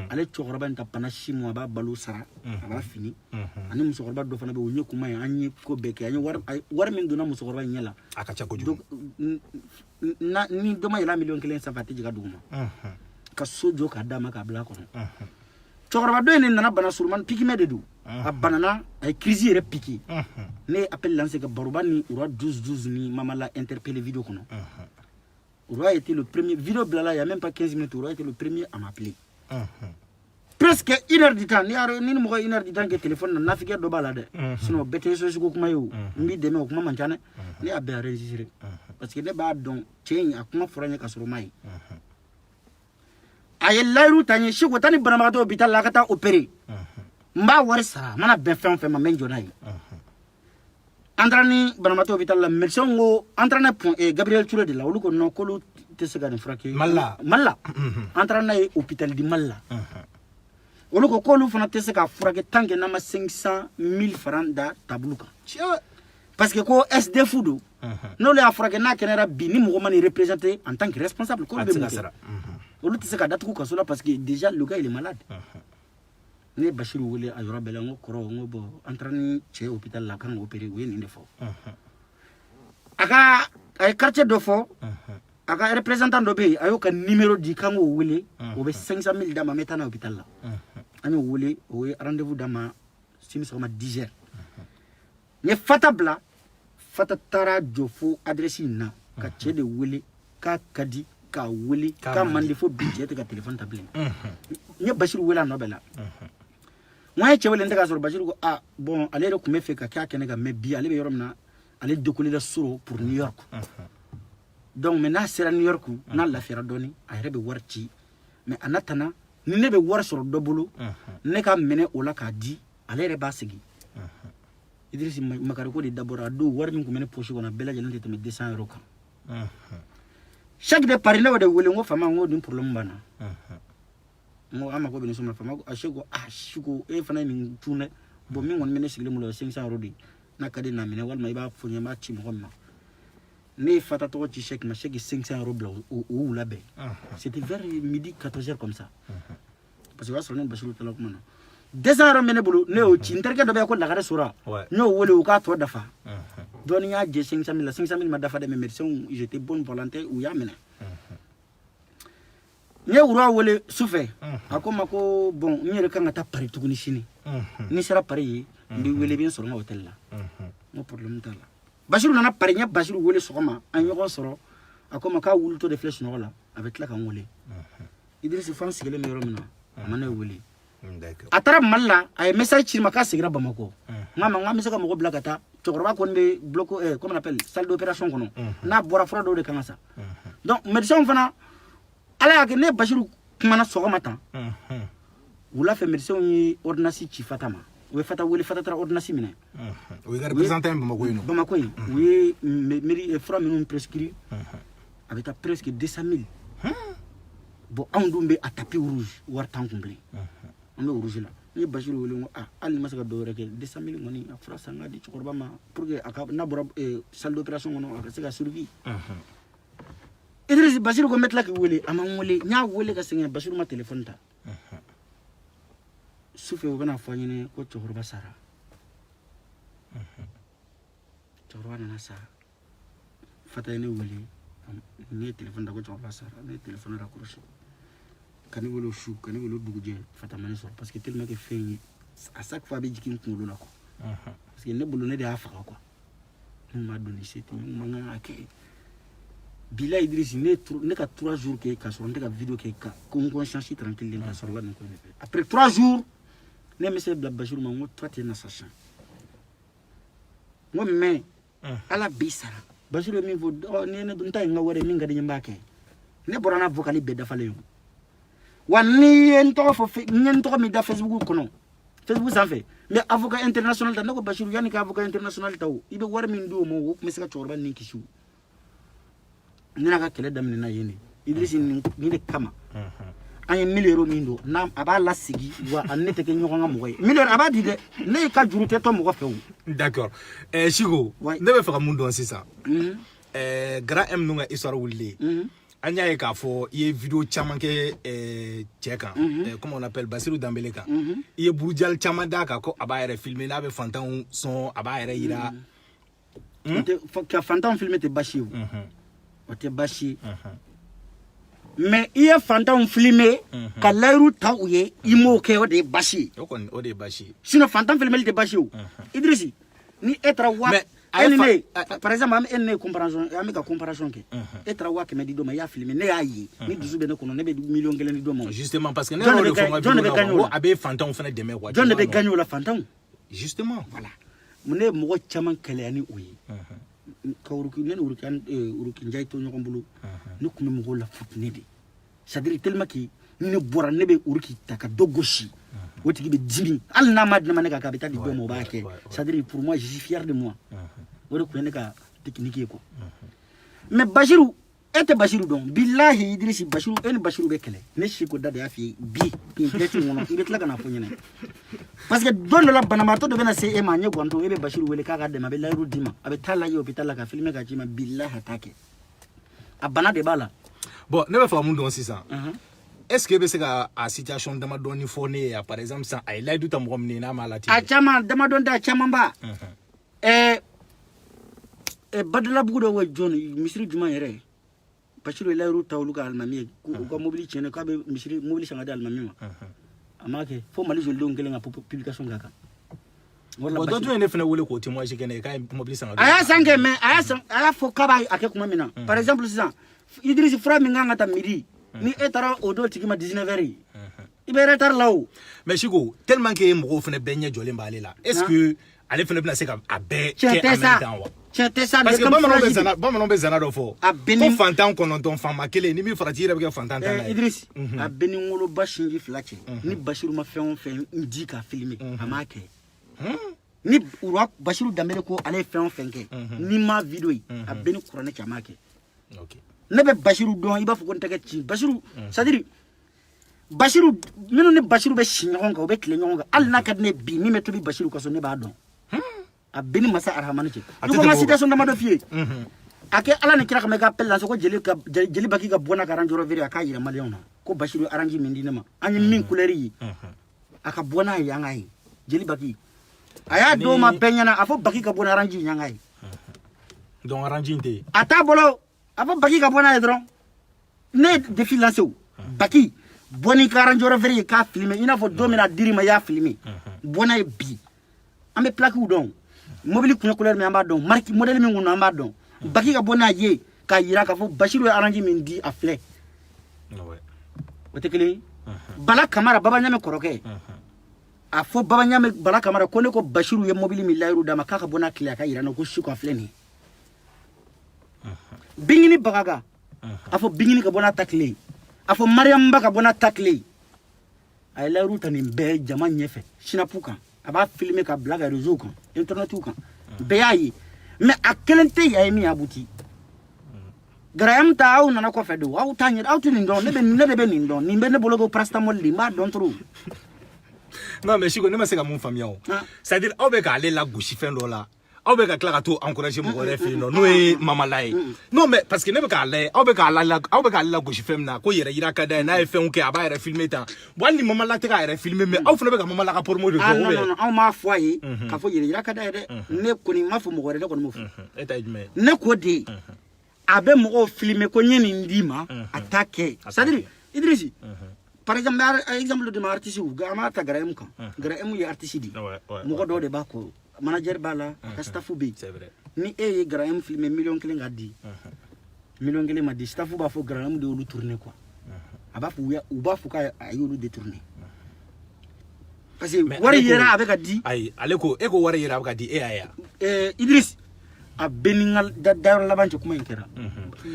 ale cɛkɔrɔba in ta pana 6 mois a b'a balo sara a b'a fini ani musokɔrɔba dɔ fana bɛ yen o ɲɛ kuma ye an ye ko bɛɛ kɛ an ye wari min donna musokɔrɔba in ɲɛ la a ka ca kojugu ni dɔ ma yɛlɛ 1,000,000 sanfɛ a tɛ jigin dugu ma ka so jɔ k'a d'a ma k'a bila a kɔnɔ cɛkɔrɔba dɔ in de nana bana surumani pikimɛ de don a banana a ye crise yɛrɛ piki ne ye appel lancé ka Barouba ni Ura 12 ni Mamala interpellé vidéo kɔnɔ Ura a été le premier vidéo bilala il y a même pas 15 minutes Ura a été le premier à m'appeler presque 1 heure du temps ni ni mɔgɔ 1 heure du temps kɛ téléphone na nafikɛ dɔ b'a la dɛ sinon bɛɛ tɛ sosiko kuma ye o n b'i dɛmɛ o kuma man ca dɛ ne y'a bɛɛ enregistré parce que ne b'a dɔn cɛ in a kuma fɔra n ye ka sɔrɔ ma ye a ye layiru ta n ye siko taa ni banabagatɔ hôpital la a ka taa opérer n b'a wari sara a mana bɛn fɛn o fɛn ma n bɛ n jɔ n'a ye an taara ni banabagatɔ hôpital la médecin ko an taara n'a Gabriel Touré de la olu ko non k'olu tɛ se ka nin furakɛ Mali la an taara n'a ye hôpital di Mali la olu ko k'olu fana tɛ se ka furakɛ tant que n'a ma 500,000 francs da tableau kan parce que ko SDF don n'olu y'a furakɛ n'a kɛnɛyara bi ni mɔgɔ ma nin représenté en tant que responsable k'olu bɛ mun kɛ olu tɛ se ka datugu kaso la parce que déjà le gars il est malade ne ye Bachirou wele a yɔrɔ bɛɛ la n ko kɔrɔ n ko bon an taara ni cɛ hôpital la a kan ka opérer u ye nin de fɔ a ye quartier dɔ fɔ a ka représentant dɔ bɛ yen a y'o ka numéro di k'an k'o wele o bɛ 500,000 d'a ma n bɛ taa n'a ye hôpital la an y'o wele o ye rendez-vous d'a ma sini sɔgɔma 10 heures n ye Fata bila Fata taara jɔ fo adresse in na ka cɛ de wele k'a ka di k'a wele k'a man di fo bi cɛ tɛ ka téléphone ta bilen n ye Bachirou wele a nɔ bɛɛ la n ye cɛ wele n tɛ k'a sɔrɔ Bachirou ko bon ale yɛrɛ tun bɛ fɛ ka kɛ a kɛnɛ kan mais bi ale bɛ yɔrɔ min na ale décollé la Soro pour New York donc mais n'a sera New York n'a lafiyara dɔɔni a yɛrɛ bɛ wari ci mais a na tana ni ne bɛ wari sɔrɔ dɔ bolo ne ka minɛ o la k'a di ale yɛrɛ b'a segin Idriss Makari ko de dabɔra a don wari min tun bɛ ne poche kɔnɔ a bɛɛ lajɛlen tɛ tɛmɛ 200 € kan chaque de Paris ne y'o de wele n ko faama n ko nin problème b'an na n ko an mako bɛ nin so min na faama ko Siko e fana ye nin tun dɛ bon min kɔni bɛ ne sigilen bolo 500 € de n'a ka di n'a minɛ walima i b'a fɔ n ye n b'a ci mɔgɔ min ma ne ye Fata tɔgɔ ci chèque ma chèque 500 € bila o wula bɛɛ c'était vers midi 14 heures comme ça parce que o y'a sɔrɔ ne ni Bachirou taara kuma na 200 € bɛ ne bolo ne y'o ci n terikɛ dɔ bɛ yen ko Lagare Sora n y'o wele o k'a tɔ dafa dɔɔni y'a jɛ 500,000 la 500,000 ma dafa dɛ mais médecins ils étaient bons volontaires u y'a minɛ n ye Ura wele sufɛ a ko n ma ko bon n yɛrɛ kan ka taa Paris tuguni sini ni sera Paris ye n bɛ wele bɛ n sɔrɔ n ka hôtel la n ko problème t'a la Bachirou nana Paris n ye Bachirou wele sɔgɔma an ye ɲɔgɔn sɔrɔ a ko n ma k'a wulitɔ de filɛ sunɔgɔ la a bɛ tila ka n wele Idriss fan sigilen bɛ yɔrɔ min na a ma ne wele a taara Mali la a ye message ci n ma k'a seginna Bamako n k'a ma n k'an bɛ se ka mɔgɔ bila ka taa cɛkɔrɔba kɔni bɛ bloc comme on appelle salle d'opération kɔnɔ n'a bɔra fura dɔw de kan ka sa donc médecin fana ala y'a kɛ ne Bachirou kumana sɔgɔma tan wula fɛ médecin ye ordonnance ci Fata ma u ye Fata wele Fata taara ordonnance minɛ o ye représentant Bamako yen nɔ Bamako yen u ye fura minnu prescrit a bɛ taa presque 200,000 bon anw dun bɛ a tapis rouge wari t'an kun bilen an bɛ rouge la n ye Bachirou wele n ko hali ni ma se ka dɔ wɛrɛ kɛ 200,000 kɔni a fura san ka di cɛkɔrɔba ma pour que a ka n'a bɔra salle d'opération kɔnɔ a ka se ka survie Idriss Bachirou ko n bɛ tila k'i wele a ma n wele n y'a wele ka sɛgɛn Bachirou ma téléphone ta sufɛ u bɛna fɔ an ɲɛna ko cɛkɔrɔba sara cɛkɔrɔba nana sa Fata ye ne wele ne ye téléphone ta ko cɛkɔrɔba sara ne ye téléphone raccroché ka ne wele o su ka ne wele o dugujɛ Fata ma ne sɔrɔ parce que tellement que fɛn ye à chaque fois a bɛ jigin n kunkolo la quoi parce que ne bolo ne de y'a faga quoi ne m'a donné se ten ne man kan ka kɛ bila Idriss ne ka 3 jours kɛ ka sɔrɔ n tɛ ka vidéo kɛ ka ko n conscience tranquille ka sɔrɔ la nin ko in fɛ après 3 jours ne message bila Bachirou ma n ko toi tu es un assassin n ko mais ala b'i sara Bachirou ye min fɔ ni ne n ta ye n ka wari min ka di n ye n b'a kɛ ne bɔra n'a vocal bɛɛ dafalen ye wa ni ye n tɔgɔ fɔ n ye n tɔgɔ min da Facebook kɔnɔ Facebook sanfɛ mais avocat international ta ne ko Basiru yani ka avocat international ta o i bɛ wari min di o ma o tun bɛ se ka cɛkɔrɔba nin kisi ne n'a ka kɛlɛ daminɛna yen de Idrisi nin de kama an ye miliyɔn min don n'a a b'a lasigi wa a ne tɛ kɛ ɲɔgɔn ka mɔgɔ ye miliyɔn a b'a di dɛ ne ka juru tɛ tɔ mɔgɔ fɛ o. D'accord Chico ne bɛ fɛ ka mun dɔn sisan Grand M ninnu ka histoire wulilen an y'a ye k'a fɔ i ye vidéo caman kɛ cɛ kan comment on appelle Basiru Danbele kan i ye burujali caman d'a kan ko a b'a yɛrɛ filmer n'a bɛ fantanw sɔn a b'a yɛrɛ yira ka fantanw filmer tɛ baasi ye o tɛ baasi ye mais i ye fantanw filmer ka layiru ta u ye i m'o kɛ o de ye baasi ye o de ye baasi ye sinon fantan filmeli tɛ baasi ye o Idrisi ni e taara ne par exemple an bɛ ne comparaison an bɛ ka comparaison kɛ e taara 100 di dɔ ma i y'a filmer ne y'a ye ni dusu bɛ ne kɔnɔ ne bɛ miliyɔn 1 di dɔ ma justement parce que ne yɛrɛ de fɔ n ka vidéo la ko a bɛ fantanw fana dɛmɛ quoi jɔn de bɛ gagner o la fantanw justement voilà mun ne ye mɔgɔ caman kɛlɛya ni o ye ka ne ni Uruki Njayi to ɲɔgɔn bolo ne tun bɛ mɔgɔw la futini de c'est à dire tellement que ni ne bɔra ne bɛ Uruki ta ka dɔ gosi o tigi bɛ dimi hali n'a ma di ne ma ne ka k'a bɛ taa di dɔ ma o b'a kɛ c'est à dire pour moi je suis fier de moi o de tun ye ne ka technique ye quoi mais Basiru e tɛ Basiru dɔn bilahi Idrisi Basiru e ni Basiru bɛ kɛlɛ ne Seko da de y'a f'i ye bi direct kɔnɔ i bɛ tila ka n'a fɔ ɲɛna parce que don dɔ la banabaatɔ dɔ bɛna se e ma a ɲɛ guwanto e bɛ Basiru wele k'a ka dɛmɛ a bɛ layiru d'i ma a bɛ taa lajɛ hôpital la ka filmer ka ci ma bilahi a t'a kɛ a bana de b'a la bon ne bɛ fɛ ka mun dɔn sisan est-ce que bɛ se ka a situation damadɔni fɔ ne ye par exemple sisan a ye layidu ta mɔgɔ min ye n'a m'a latigɛ a caman damadɔni tɛ a caman ba Badalabugu dɔ bɛ jɔn misiri juma yɛrɛ Basiru ye layiru ta olu ka alimami ye u ka mobili tiɲɛna k'a bɛ mobili san ka di alimami ma a m'a kɛ fo Mali jolidenw kɛlen ka publication k'a kan bon dɔtɔ ye ne fana wele k'o témoignage kɛ ne ye k'a ye mobili san ka di a y'a san kɛ mais a y'a fɔ k'a b'a kɛ kuma min na par exemple sisan Idrisi fura min kan ka ta midi ni e taara o don tigi ma 19h ye i bɛ retard la o mais Chico tellement que mɔgɔw fana bɛɛ ɲɛ jɔlen b'ale la est-ce que ale fana bɛna se ka a bɛɛ kɛ en même temps wa tiɲɛ tɛ sa parce que bamananw bɛ zana dɔ fɔ ko fantan 9 fanba 1 ni min farati i yɛrɛ bɛ kɛ fantan 10 ye Idrisi a bɛ ni woloba sinji 2 cɛ ni Basiru ma fɛn o fɛn di ka filmer a m'a kɛ ni Basiru Danbele ko ale ye fɛn o fɛn kɛ ni ma vidéo ye a bɛ ni kuranɛ cɛ a m'a kɛ ne bɛ Basiru dɔn i b'a fɔ ko n tɛ kɛ ci Basiru c'est à dire Basiru minnu ni Basiru bɛ si ɲɔgɔn kan u bɛ tile ɲɔgɔn kan hali n'a ka di ne bi min bɛ tobi Basiru ka so ne b'a dɔn a bɛ ni masa Arahamani cɛ i ko n ka citation damadɔ f'i ye a kɛ Ala ni kira kama i ka appel lancer ko jeli Baki ka bɔ n'a ka range rover a k'a yira maliyɛnw na ko Basiru ye arrange min di ne ma an ye min couleur ye a ka bɔ n'a ye an k'a ye jeli Baki a y'a d'o ma bɛɛ ɲɛna a fɔ Baki ka bɔ n'a arrange ye an k'a ye donc arrange in tɛ yen a t'a bolo a fɔ Baki ka bɔ n'a ye dɔrɔn ne ye défi lancer o Baki bɔ n'i ka range rover ye k'a filmer i n'a fɔ don min na a dir'i ma i y'a filmer bɔ n'a ye bi an bɛ plaque dɔn mobili kuɲɛ couleur min an b'a dɔn marque modèle min kun an b'a dɔn Baki ka bɔ n'a ye k'a yira k'a fɔ Basiru ye arrange min di a filɛ o tɛ kelen ye Bala Kamara Baba Ɲame kɔrɔkɛ a fɔ Baba Ɲame Bala Kamara ko ne ko Basiru ye mobili min layiru d'a ma k'a ka bɔ n'a tile a ka yira n na ko Siko a filɛ nin ye Bingini Bagaga a fɔ Bingini ka bɔ n'a ta tile a fɔ Mariam Ba ka bɔ n'a ta tile a ye layiru ta nin bɛɛ jama ɲɛfɛ sinapu kan a b'a filmer ka bila ka réseau kan internetu kan bɛɛ y'a ye mais a kelen tɛ yen a ye min abuti Graham ta aw nana kɔfɛ don aw t'a ɲɛ aw tɛ nin dɔn ne de bɛ nin dɔn nin bɛ ne bolo ko paracetamol de n b'a dɔn trop non mais Chico ne ma se ka mun faamuya o c'est à dire aw bɛ k'ale lagosi fɛn dɔ la aw bɛ ka tila ka to encourager mɔgɔ wɛrɛ fɛ yen nɔ n'o ye Mamala ye non mais parce que ne bɛ k'a lajɛ aw bɛ k'ale lagosi fɛn min na ko yɛrɛ yira ka d'a ye n'a ye fɛnw kɛ a b'a yɛrɛ filmer tan bon hali ni Mamala tɛ k'a yɛrɛ filmer mais aw fana bɛ ka Mamala ka promo de kɛ non aw m'a fɔ a ye k'a fɔ yɛrɛ yira ka d'a ye dɛ ne kɔni m'a fɔ mɔgɔ wɛrɛ ne kɔni m'o fɔ e ta ye jumɛn ye ne ko de a bɛ mɔgɔw filmer ko n ye nin d'i ma a t'a kɛ c'est à dire Idrisi par exemple exemple de ma artiste an b'a ta Graham kan Graham ye artiste de mɔgɔ dɔw de b'a kɔ manager b'a la a ka staff bɛ yen ni e ye Graham filmer miliyɔn 1 ka di miliyɔn 1 ma di staff b'a fɔ Graham de y'olu tourner quoi a b'a fɔ u b'a fɔ k'a y'olu détourner parce que wari yɛrɛ a bɛ ka di ayi ale ko e ko wari yɛrɛ a bɛ ka di e y'a ye Idriss a bɛ ni n ka dayɔrɔ laban cɛ kuma in kɛra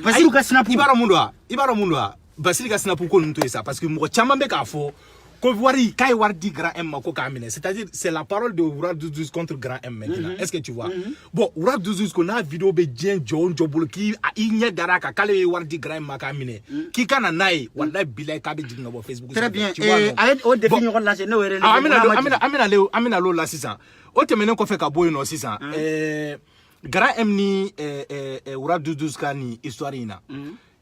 Basiru ka snap i b'a dɔn mun don wa Basiru ka snap ko ninnu to yen sa parce que mɔgɔ caman bɛ k'a fɔ ko wari kay war di grand M ko kamine c'est-à-dire c'est la parole de Oura 12 contre grand M maintenant est-ce que tu vois bon Oura 12 ko na vidéo be dien John Jobul ki igne daraka kale war di grand M kamine ki kana nai wallahi bilay ka be jigna bo Facebook très bien et avec au défi ñu la c'est no wéré amina lo la sisan o temene ko fe ka boy no sisan grand M ni Oura 12 ka ni histoire ina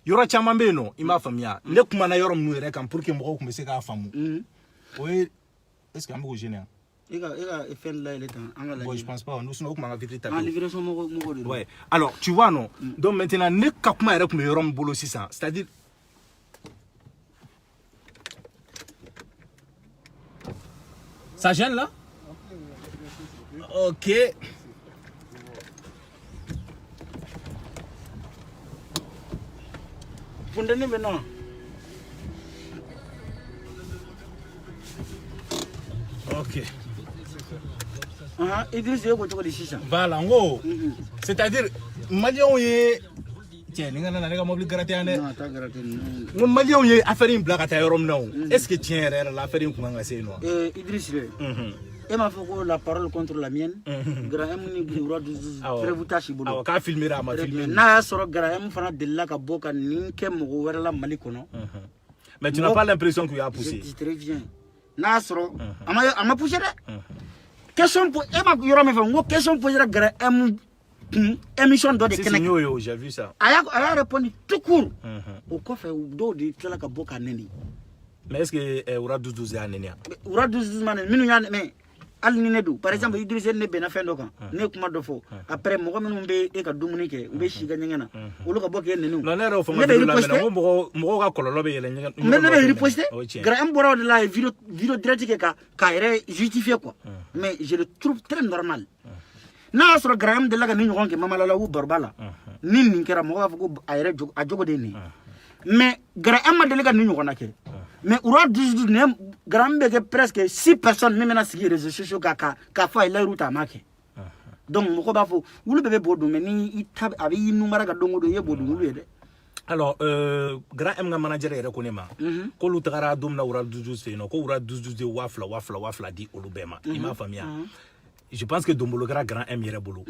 yoro chama be no ima famia ne kuma na yoro mu yere kan pour que mo ko me se ka famu oui est-ce que ambo général ega fait là il est en bon je pense pas nous sommes kuma vite ta livraison mo ouais alors tu vois non donc maintenant ne ka kuma yere kuma yoro mbolo 600 c'est-à-dire ça gêne là OK Fundene maintenant. OK. Idriss est autour de 600. Voilà, ngo. C'est-à-dire Malion est tiens, ninga na nga mobile gratter ane. Non, ta gratter. Ngo Malion est affaire in black ata yorom non. Est-ce que tiens l'affaire in kuma ngase no? Idriss le. Et m'a fait la parole contre la mienne. Graham ni Oura 12 prévuta shibulu. Ah, ka filmera ma filmer. Na soro Graham fana della ka boka ninke mo wera la Mali kono. Mais tu n'as pas l'impression qu'il a poussé. Je dis très bien. Na soro ama poussé de. Question pour et ma yoro me fait ngo question pour Graham émission do de Kenya. C'est j'ai vu ça. Aya répondu tout court. Au ko fait do de tela ka boka neni. Mais est-ce que Oura 12 est nenia? Oura 12 man minu ya mais al ni nedu par exemple Idriss ne be na fendo kan ne kuma do fo après mo ko men be e ka dumuni ke be shiga nyangana ulu ka boke nenu non ne fo ma do la men mo ka kololo be yele nyangana mais ne be riposter grand boro de la vidéo direct ke ka ere justifier quoi mais je le trouve très normal na soro grand de la ka ni ngon ke mama la wu borbala nin kera mo ka fo a ere a jogo de ni mais grand ma de la ka ni ngon na ke mais Oura 12 ne grand be presque 6 personnes même na sigi réseaux sociaux ka fa ila ruta make donc mo ko ba fo wulu bebe bodu mais ni itab abi numara ga dongo do ye bodu wulu yede alors grand M nga manager yere ko ne ma ko lu tagara dum na Oura 12 fe no ko Oura 12 de wafla di olubema ima famia je pense que dombolo grand M yere bolo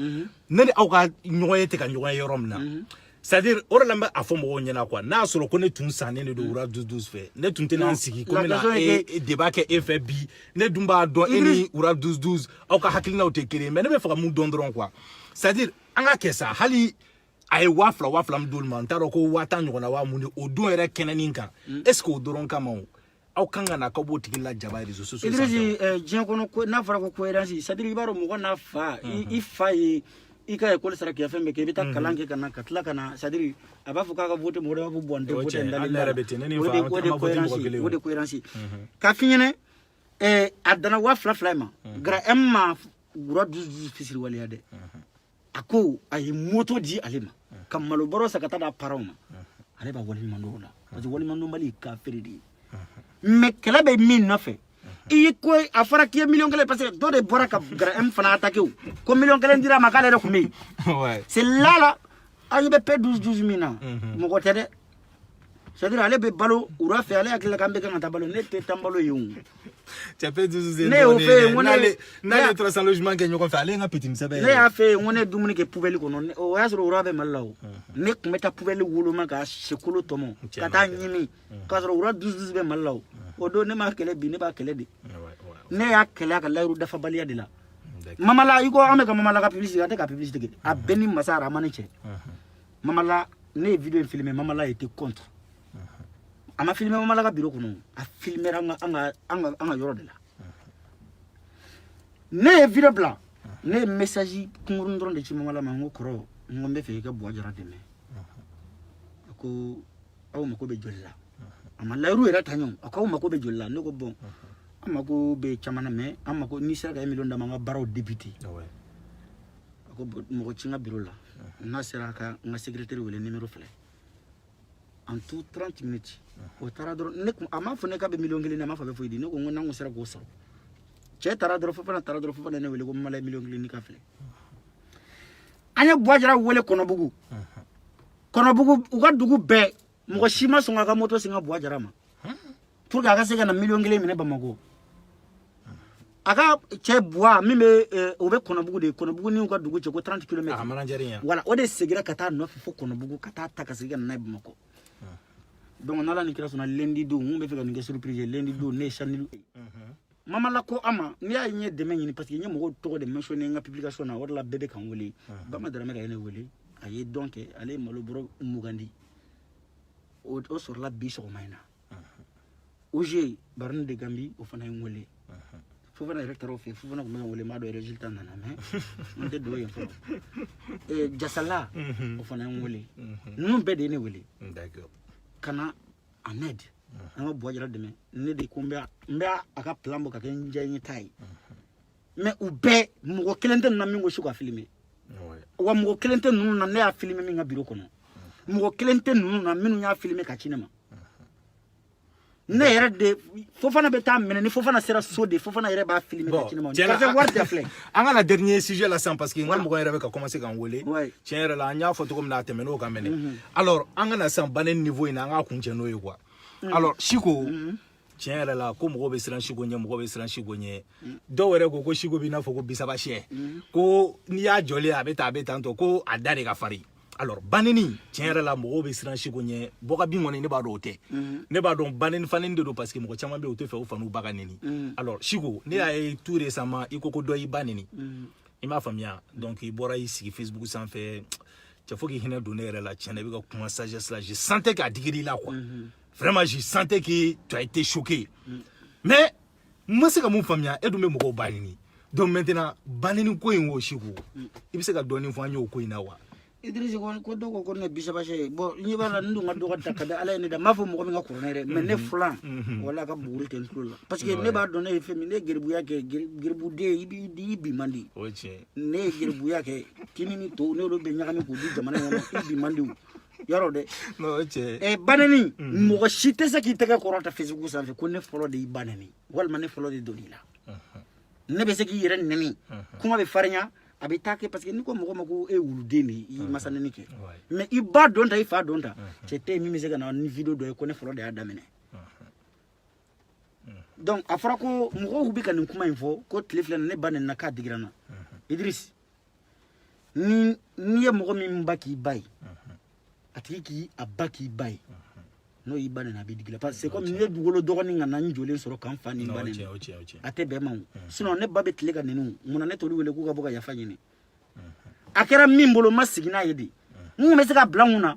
nani awka nyoye te ka nyoye yorom na c'est-à-dire orlamba a fo mo nyana quoi na soro ko ne tun sané ne do Oura 12 fait ne tun tena siki ko na e débat ke FB ne dumba don eni Oura 12 au ka hakilina o te kéré mais ne be fa mu don dron quoi c'est-à-dire anga kessa hali ay wafla mdul man taro ko wata nyona wa muni o don ere kenaninka est-ce que o doron kama au kanga na ko botiki la jaba réseaux sociaux Idriss jien ko na fara ko cohérence c'est-à-dire ibaro mo na fa i faye ika école sara ki afembe ke bita kalange kana katla kana c'est-à-dire aba fuka ka voter mo rewa bu bonde voter ndala de cohérence ka finyene adana wa fla ma gra emma Oura 12 fisir wali ade ako ay moto di alima kam malo boro sakata da paroma ale ba wali mandola parce que wali mando mali ka feridi mais kala be min na fait il ko afara ki million kele parce que do de bora ka gram fana attaquer ko million kele ndira makale re kumi ouais c'est là ayi be pe 12 mina mo ko tede c'est-à-dire ale be balo Oura fe ale akila kambe kan tabalo ne te tambalo yun tu as fait 12 ne o fe ngone na le 300 logements que ñoko fe ale nga petit msabe ne a fe ngone dumuni ke poubelle ko non o yasro Oura be malaw ne ko meta poubelle wulu maka sekolo tomo kata nyimi kasro Oura 12 be malaw odo ne ma kele bi ne ba kele de ne ya kele ka layru dafa baliya de la mama la iko ame ka mama la ka publicité ka publicité ke a beni masara maniche mama la ne vidéo filmé mama la était contre ama filmé mama la ka bureau kuno a filmé anga yoro de la ne vidéo blanc ne message kungurun dron de ci mama la mango koro ngombe fe ka bo jara de me ko aw mako be jolla ama layru era tanyon akaw mako be jolla ne ko bon amako be chamana me amako ni sera ka million da manga baro député ouais ako mo ci nga bureau la na sera ka nga secrétaire wala numéro fle en tout 30 minutes o taradro ne ama fo ne ka be million ngeli na ma fa be fo idi ne ko ngona ngo sera go so che taradro fo na taradro fo ne wele ko mala million ngeli ni ka fle anya boajara wele kono bugu uga dugu be mo shima songa ka moto singa boajara ma pour que a ka se ka na million kelen minɛ Bamako a ka cɛ bois min bɛ o bɛ Kɔnɔbugu de Kɔnɔbugu ni u ka dugu cɛ ko 30 km voilà o de segira ka taa nɔfɛ fo Kɔnɔbugu ka taa ta ka segin ka na n'a ye Bamako donc n'ala ni kira sɔnna lundi don mun bɛ fɛ ka nin kɛ surprise lundi don ne ye channel mama la ko ama ni y'a ye dɛmɛ ɲini parce que n ye mɔgɔw tɔgɔ de mentionné n ka publication na o de la bɛɛ bɛ kan wele Bama Darame ka ye ne wele a ye dɔn kɛ ale ye malo bɔrɔ 20 di o sɔrɔla bi sɔgɔma in na OG Barni de Gambi o fana ye n wele Fofana yɛrɛ taara o fɛ Fofana tun bɛ ka wele m'a dɔn résultat nana mais n tɛ don yen fɔlɔ Jasala o fana ye n wele ninnu bɛɛ de ye ne wele ka na en aide an ka buwa jira dɛmɛ ne de ko n bɛ a ka plan bɔ ka kɛ n diya n ye ta ye mais u bɛɛ mɔgɔ kelen tɛ ninnu na min ko su ka filmer wa mɔgɔ kelen tɛ ninnu na ne y'a filmer min ka bureau kɔnɔ mɔgɔ kelen tɛ ninnu na minnu y'a filmer ka ci ne ma ne yɛrɛ de Fofana bɛ taa minɛ ni Fofana sera so de Fofana yɛrɛ b'a filmer ka ci ne ma parce que wari tɛ filɛ an ka na dernier sujet la sisan parce que n ka mɔgɔ yɛrɛ bɛ ka commencer k'an wele tiɲɛ yɛrɛ la an y'a fɔ cogo min na a tɛmɛn'o kan mɛnɛ alors an ka na sisan Banen niveau in na an k'a kuncɛ n'o ye quoi alors Siko tiɲɛ yɛrɛ la ko mɔgɔw bɛ siran Siko ɲɛ mɔgɔw bɛ siran Siko ɲɛ dɔw yɛrɛ ko Siko b'i n'a fɔ ko bisaba siyɛ ko n'i y'a jɔlen a bɛ tan tɔ ko a da de ka farin alors Baneni tiɲɛ yɛrɛ la mɔgɔw bɛ siran Siko ɲɛ bɔgabin kɔni ne b'a dɔn o tɛ ne b'a dɔn Baneni faneni de don parce que mɔgɔ caman bɛ yen o tɛ fɛ o faniw ba ka neni alors Siko ne y'a ye tout récemment i ko dɔ y'i ba neni i m'a faamuya donc i bɔra i sigi Facebook sanfɛ cɛ fo k'i hinɛ don ne yɛrɛ la tiɲɛ na i bɛ ka kuma sagesse la je sentais k'a digir'i la quoi vraiment je sentais que tu as été choqué mais ma se ka mun faamuya e dun bɛ mɔgɔw ba neni donc maintenant Baneni ko in o Siko i bɛ se ka dɔɔnin fɔ an ye o ko in na wa Idriss ko dɔw ko ne bisaba sɛ bon n b'a la n dun ka dɔgɔ ta ka da Ala ye ne da m'a fɔ mɔgɔ min ka kɔrɔ ne yɛrɛ mais ne filan wala ka buguri tɛ n tulo la parce que ne b'a dɔn ne ye fɛn min ne ye geribuya kɛ geribuden i bi man di ne ye geribuya kɛ kini ni to n'olu bɛ ɲagami k'u di jamana kɔnɔ i bi man di o yɔrɔ dɛ Baneni mɔgɔ si tɛ se k'i tɛgɛ kɔrɔ ta Facebook sanfɛ ko ne fɔlɔ de y'i ba nɛni walima ne fɔlɔ de donn'i la ne bɛ se k'i yɛrɛ nɛni kuma bɛ farinya a bɛ taa kɛ parce que ni ko mɔgɔ ma ko e wuluden de i masa nɛni kɛ mais i ba dɔn ta i fa dɔn ta cɛ tɛ min bɛ se ka na ni vidéo dɔ ye ko ne fɔlɔ de y'a daminɛ donc a fɔra ko mɔgɔw bɛ ka nin kuma in fɔ ko tile filɛ ne ba nɛnina k'a digira n na Idriss ni ye mɔgɔ min ba k'i ba ye a tigi k'i a ba k'i ba ye n'o y'i ba nɛni a bɛ digi la parce que c'est comme ne wolo dɔgɔnin ka na n jɔlen sɔrɔ k'an fa ni ba nɛni a tɛ bɛn ma o sinon ne ba bɛ tile ka nɛni o munna ne t'olu wele k'u ka bɔ ka yafa ɲini a kɛra min bolo ma sigi n'a ye de mun bɛ se ka bila mun na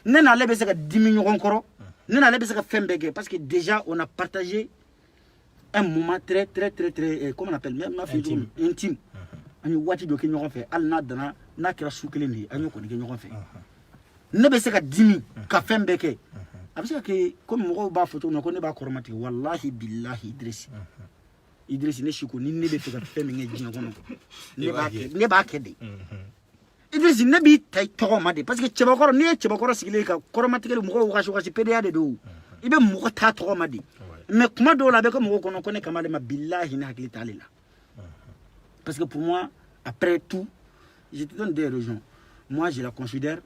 ne n'ale bɛ se ka dimi ɲɔgɔn kɔrɔ ne n'ale bɛ se ka fɛn bɛɛ kɛ parce que déjà on a partagé un moment très comment on appelle même intime an ye waati dɔ kɛ ɲɔgɔn fɛ hali n'a dana n'a kɛra su kelen de ye an y'o kɔni kɛ ɲɔgɔn fɛ ne bɛ se ka dimi ka fɛn bɛɛ kɛ a bɛ se ka kɛ komi mɔgɔw b'a fɔ cogo min na ko ne b'a kɔrɔmatigɛ wallahi billahi Idriss ne Siko ni ne bɛ fɛ ka fɛn min kɛ diɲɛ kɔnɔ ne b'a kɛ de Idriss ne b'i ta i tɔgɔ ma de parce que cɛbakɔrɔ n'i ye cɛbakɔrɔ sigilen ka kɔrɔmatigɛli mɔgɔw wagasi PDA de don i bɛ mɔgɔ ta tɔgɔ ma de mais kuma dɔw la a bɛ kɛ mɔgɔw kɔnɔ ko ne kama ale ma billahi ne hakili t'ale la parce que pour moi après tout je te donne des raisons moi je la considère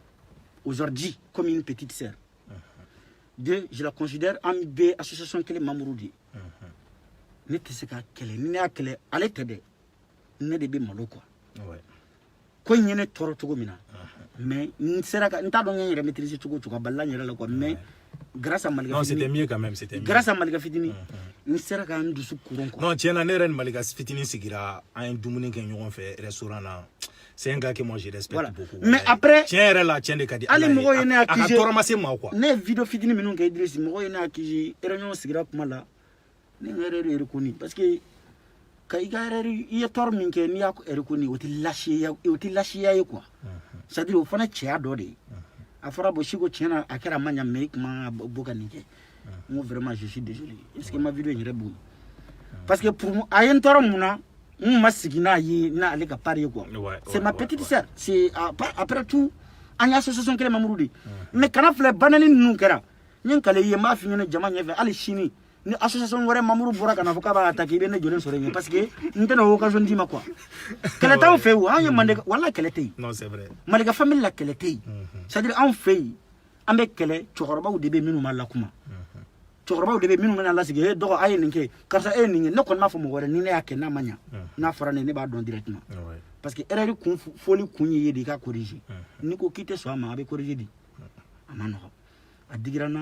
aujourd'hui comme une petite sœur. Deux, je la considère en B association kele membre de. Ne te se ka kele ni ne kele ale te de ne de be malo quoi. Ko nyene toro togo mina. Mais nsera ka nta don nyere maîtriser togo togo balla nyere la quoi mais grâce à Malika. Non, c'était mieux quand même, c'était mieux. Grâce à Malika Fitini. Nsera ka ndusu kuron quoi. Non, tiens, ne ren Malika Fitini sigira un dumuni ke ñogon fait restaurant là. C'est un gars que moi je respecte voilà. Beaucoup. Mais après, tiens, là, tiens, les cas. Allez, moi, il y a qui j'ai. Ne vidéo fitini minun ka Idriss, moi, il y a qui j'ai. Réunion sigira kuma la. Ni ngere reconnu parce que ka igare il y a tor min ke ni ya reconnu o ti lâché ya quoi. C'est-à-dire au fana tia do de. A fora bo Siko tiena akera manya make ma boka nike. Moi vraiment je suis désolé. Est-ce que ma vidéo est bonne? Parce que pour moi ayen tor muna Massigina yi na ale ka parier quoi. C'est ma petite sœur. C'est après tout en association kele mamurudi. Mais kana fle Baneni nu kera. Nyen kale ye ma fi nyene jama nyefe ali chini. Ni association wore mamuru bora kana foka ba attaquer be ne jolen sore parce que ntena occasion di ma quoi. Kele taw fe wo an ye mande wala kele tey. Non, c'est vrai. Malika famille la kele tey. C'est-à-dire en fait ambe kele chokoroba ou debe minu malakuma. cɛkɔrɔbaw de bɛ minnu bɛna lasigi e dɔgɔ a ye nin kɛ karisa e ye nin kɛ ne kɔni m'a fɔ mɔgɔ wɛrɛ ni ne y'a kɛ n'a ma ɲa n'a fɔra ne b'a dɔn directement parce que erreur fɔli kun ye de i ka corriger n'i ko k'i tɛ sɔn a ma a bɛ corriger di a ma nɔgɔ a digira n na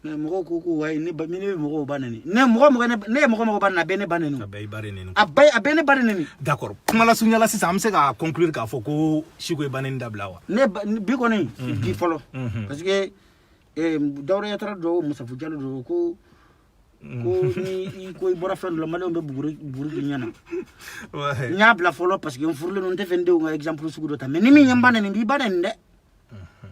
mais mɔgɔw ko ko wayi ne bɛ mɔgɔw ba nɛni ne ye mɔgɔ ba nɛni a bɛɛ ne ba nɛni a bɛɛ i ba de nɛni a bɛɛ ne ba de nɛni d'accord kuma lasurunya la sisan an bɛ se ka conclure k'a fɔ ko Siko ye ba nɛni dabila wa ne bi kɔni bi fɔlɔ parce que Dawuda Yatara dɔ Musafu Jalo dɔ ko ni ko i bɔra fɛn dɔ la maliyɛnw bɛ buguri k'i ɲɛna n y'a bila fɔlɔ parce que n furulen don n tɛ fɛ n denw ka exemple sugu dɔ ta mais ni min ye n ba nɛni n b'i ba nɛni dɛ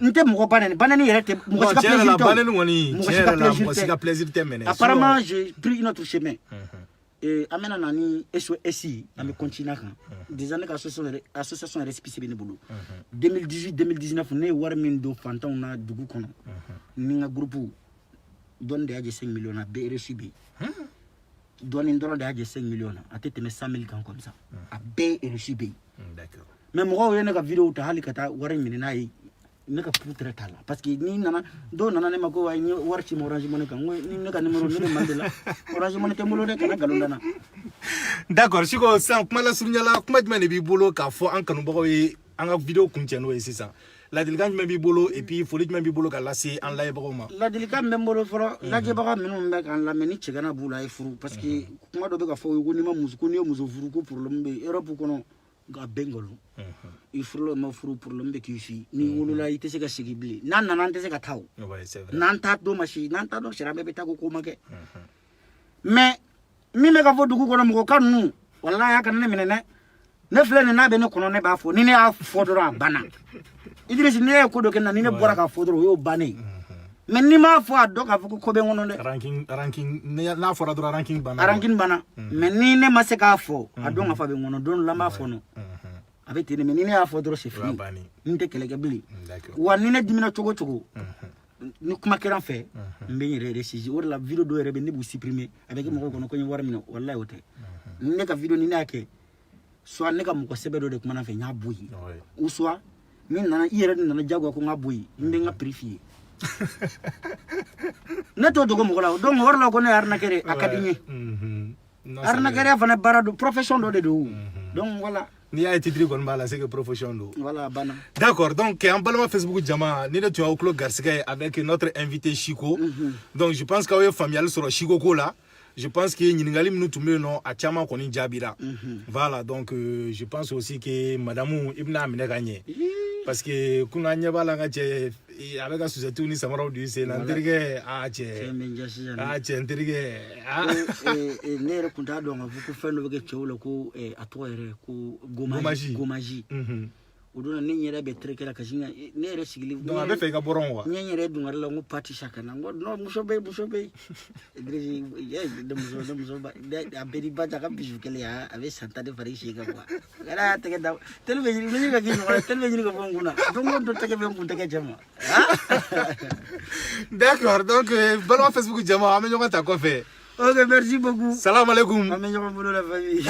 n tɛ mɔgɔ ba nɛni yɛrɛ tɛ mɔgɔ si ka plaisir tɛ ba nɛni kɔni tiɲɛ yɛrɛ la mɔgɔ si ka plaisir tɛ mɛnɛ apparemment j'ai pris une autre chemin an bɛna na ni SOS an bɛ continuer kan déjà ne ka association yɛrɛ spéciale bɛ ne bolo 2018-2019 ne ye wari min don fantanw na dugu kɔnɔ ni n ka groupe dɔɔni de y'a jɛ 5 millions na bɛɛ reçu bɛ yen dɔɔni dɔrɔn de y'a jɛ 5 millions na a tɛ tɛmɛ 100 000 kan comme ça a bɛɛ reçu bɛ yen mais mɔgɔw ye ne ka vidéo ta hali ka taa wari minɛ n'a ye ne ka poutre t'a la parce que ni nana dɔw nana ne ma ko wa n ye wari ci ma Orange Money kan ni ne ka numéro ne bɛ Mali de la Orange Money tɛ n bolo dɛ kana nkalon da n na d'accord Siko sisan kuma lasurunya la kuma jumɛn de b'i bolo k'a fɔ an kanubagaw ye an ka vidéo kuncɛ n'o ye sisan ladilikan jumɛn b'i bolo et puis foli jumɛn b'i bolo ka lase an layɛbagaw ma ladilikan bɛ n bolo fɔlɔ lajɛbaga minnu bɛ k'an lamɛn ni cɛgana b'u la a ye furu parce que kuma dɔ bɛ ka fɔ ko n'i ye muso furu ko problème bɛ Europe kɔnɔ a bɛɛ nkalon i furula ma furu problème bɛ k'i si n'i wolola i tɛ se ka segin bilen n'an nana an tɛ se ka taa o n'an t'a dɔn ma si n'an t'a dɔn sariya bɛɛ bɛ taa ko ma kɛ mais min bɛ ka fɔ dugu kɔnɔ mɔgɔ ka ninnu walahi a kana ne minɛ dɛ ne filɛ nin n'a bɛ ne kɔnɔ ne b'a fɔ ni ne y'a fɔ dɔrɔn a banna Idriss ne ye ko dɔ kɛ na ni ne bɔra k'a fɔ dɔrɔn o y'o bannen mais n'i m'a fɔ a dɔn k'a fɔ ko bɛ n kɔnɔ dɛ ranking n'a fɔra dɔrɔn ranking banna mais ni ne ma se k'a fɔ a dɔn k'a fɔ a bɛ n kɔnɔ don dɔ la n b'a fɔ no a bɛ ten mais ni ne y'a fɔ dɔrɔn c'est fini n tɛ kɛlɛ kɛ bilen wa ni ne dimina cogo o cogo ni kuma kɛra n fɛ n bɛ n yɛrɛ resiger o de la vidéo dɔw yɛrɛ bɛ ne b'u supprimer a bɛ kɛ mɔgɔw kɔnɔ ko n ye wari minɛ walahi o tɛ ne ka vidéo ni ne y'a kɛ soit ne ka mɔgɔ sɛbɛ dɔ de kumana n fɛ n y'a bɔ yen ou soit min nana i yɛrɛ de nana jagoya ko n ka bɔ yen n bɛ n ka prix f'i ye ne t'o dogo mɔgɔ la donc o yɔrɔ la ko ne ye arnaqueur a ka di n ye arnaqueur fana baara don profession dɔ de don donc voilà n'i y'a ye titre kɔni b'a la c'est que profession don voilà banna d'accord donc an balima Facebook jama ni ne tun y'aw tulo garisɛgɛ avec notre invité Siko donc je pense qu'aw ye faamuyali sɔrɔ Siko ko la je pense que ɲininkali minnu tun bɛ yen nɔ a caman kɔni jaabira voilà donc je pense aussi que madamu i bɛna minɛ ka ɲɛ parce que kunna an ɲɛ b'a la n ka cɛ a bɛ ka susɛtiw ni samaraw don i sen na n terikɛ cɛ n terikɛ ne yɛrɛ kun t'a dɔn k'a fɔ ko fɛn dɔ bɛ kɛ cɛw la ko a tɔgɔ yɛrɛ ko gomaji o don ne yɛrɛ bɛ terikɛ la kasi ne yɛrɛ sigilen donc a bɛ fɛ i ka bɔrɔn wa n yɛrɛ dungari la n ko parti saka na n ko non muso bɛ yen a bɛɛ di ba ta ka bisu kelen a bɛ san 10 de fara i sen kan quoi yɛrɛ y'a tɛgɛ da tele bɛ ɲini ka k'i ɲɔgɔn tele bɛ ɲini ka bɔ n kun na don o don tɛgɛ bɛ n kun tɛgɛ cɛ ma d'accord donc balima Facebook jama an bɛ ɲɔgɔn ta kɔfɛ ok merci beaucoup salam alaikum an bɛ ɲɔgɔn bolo la famille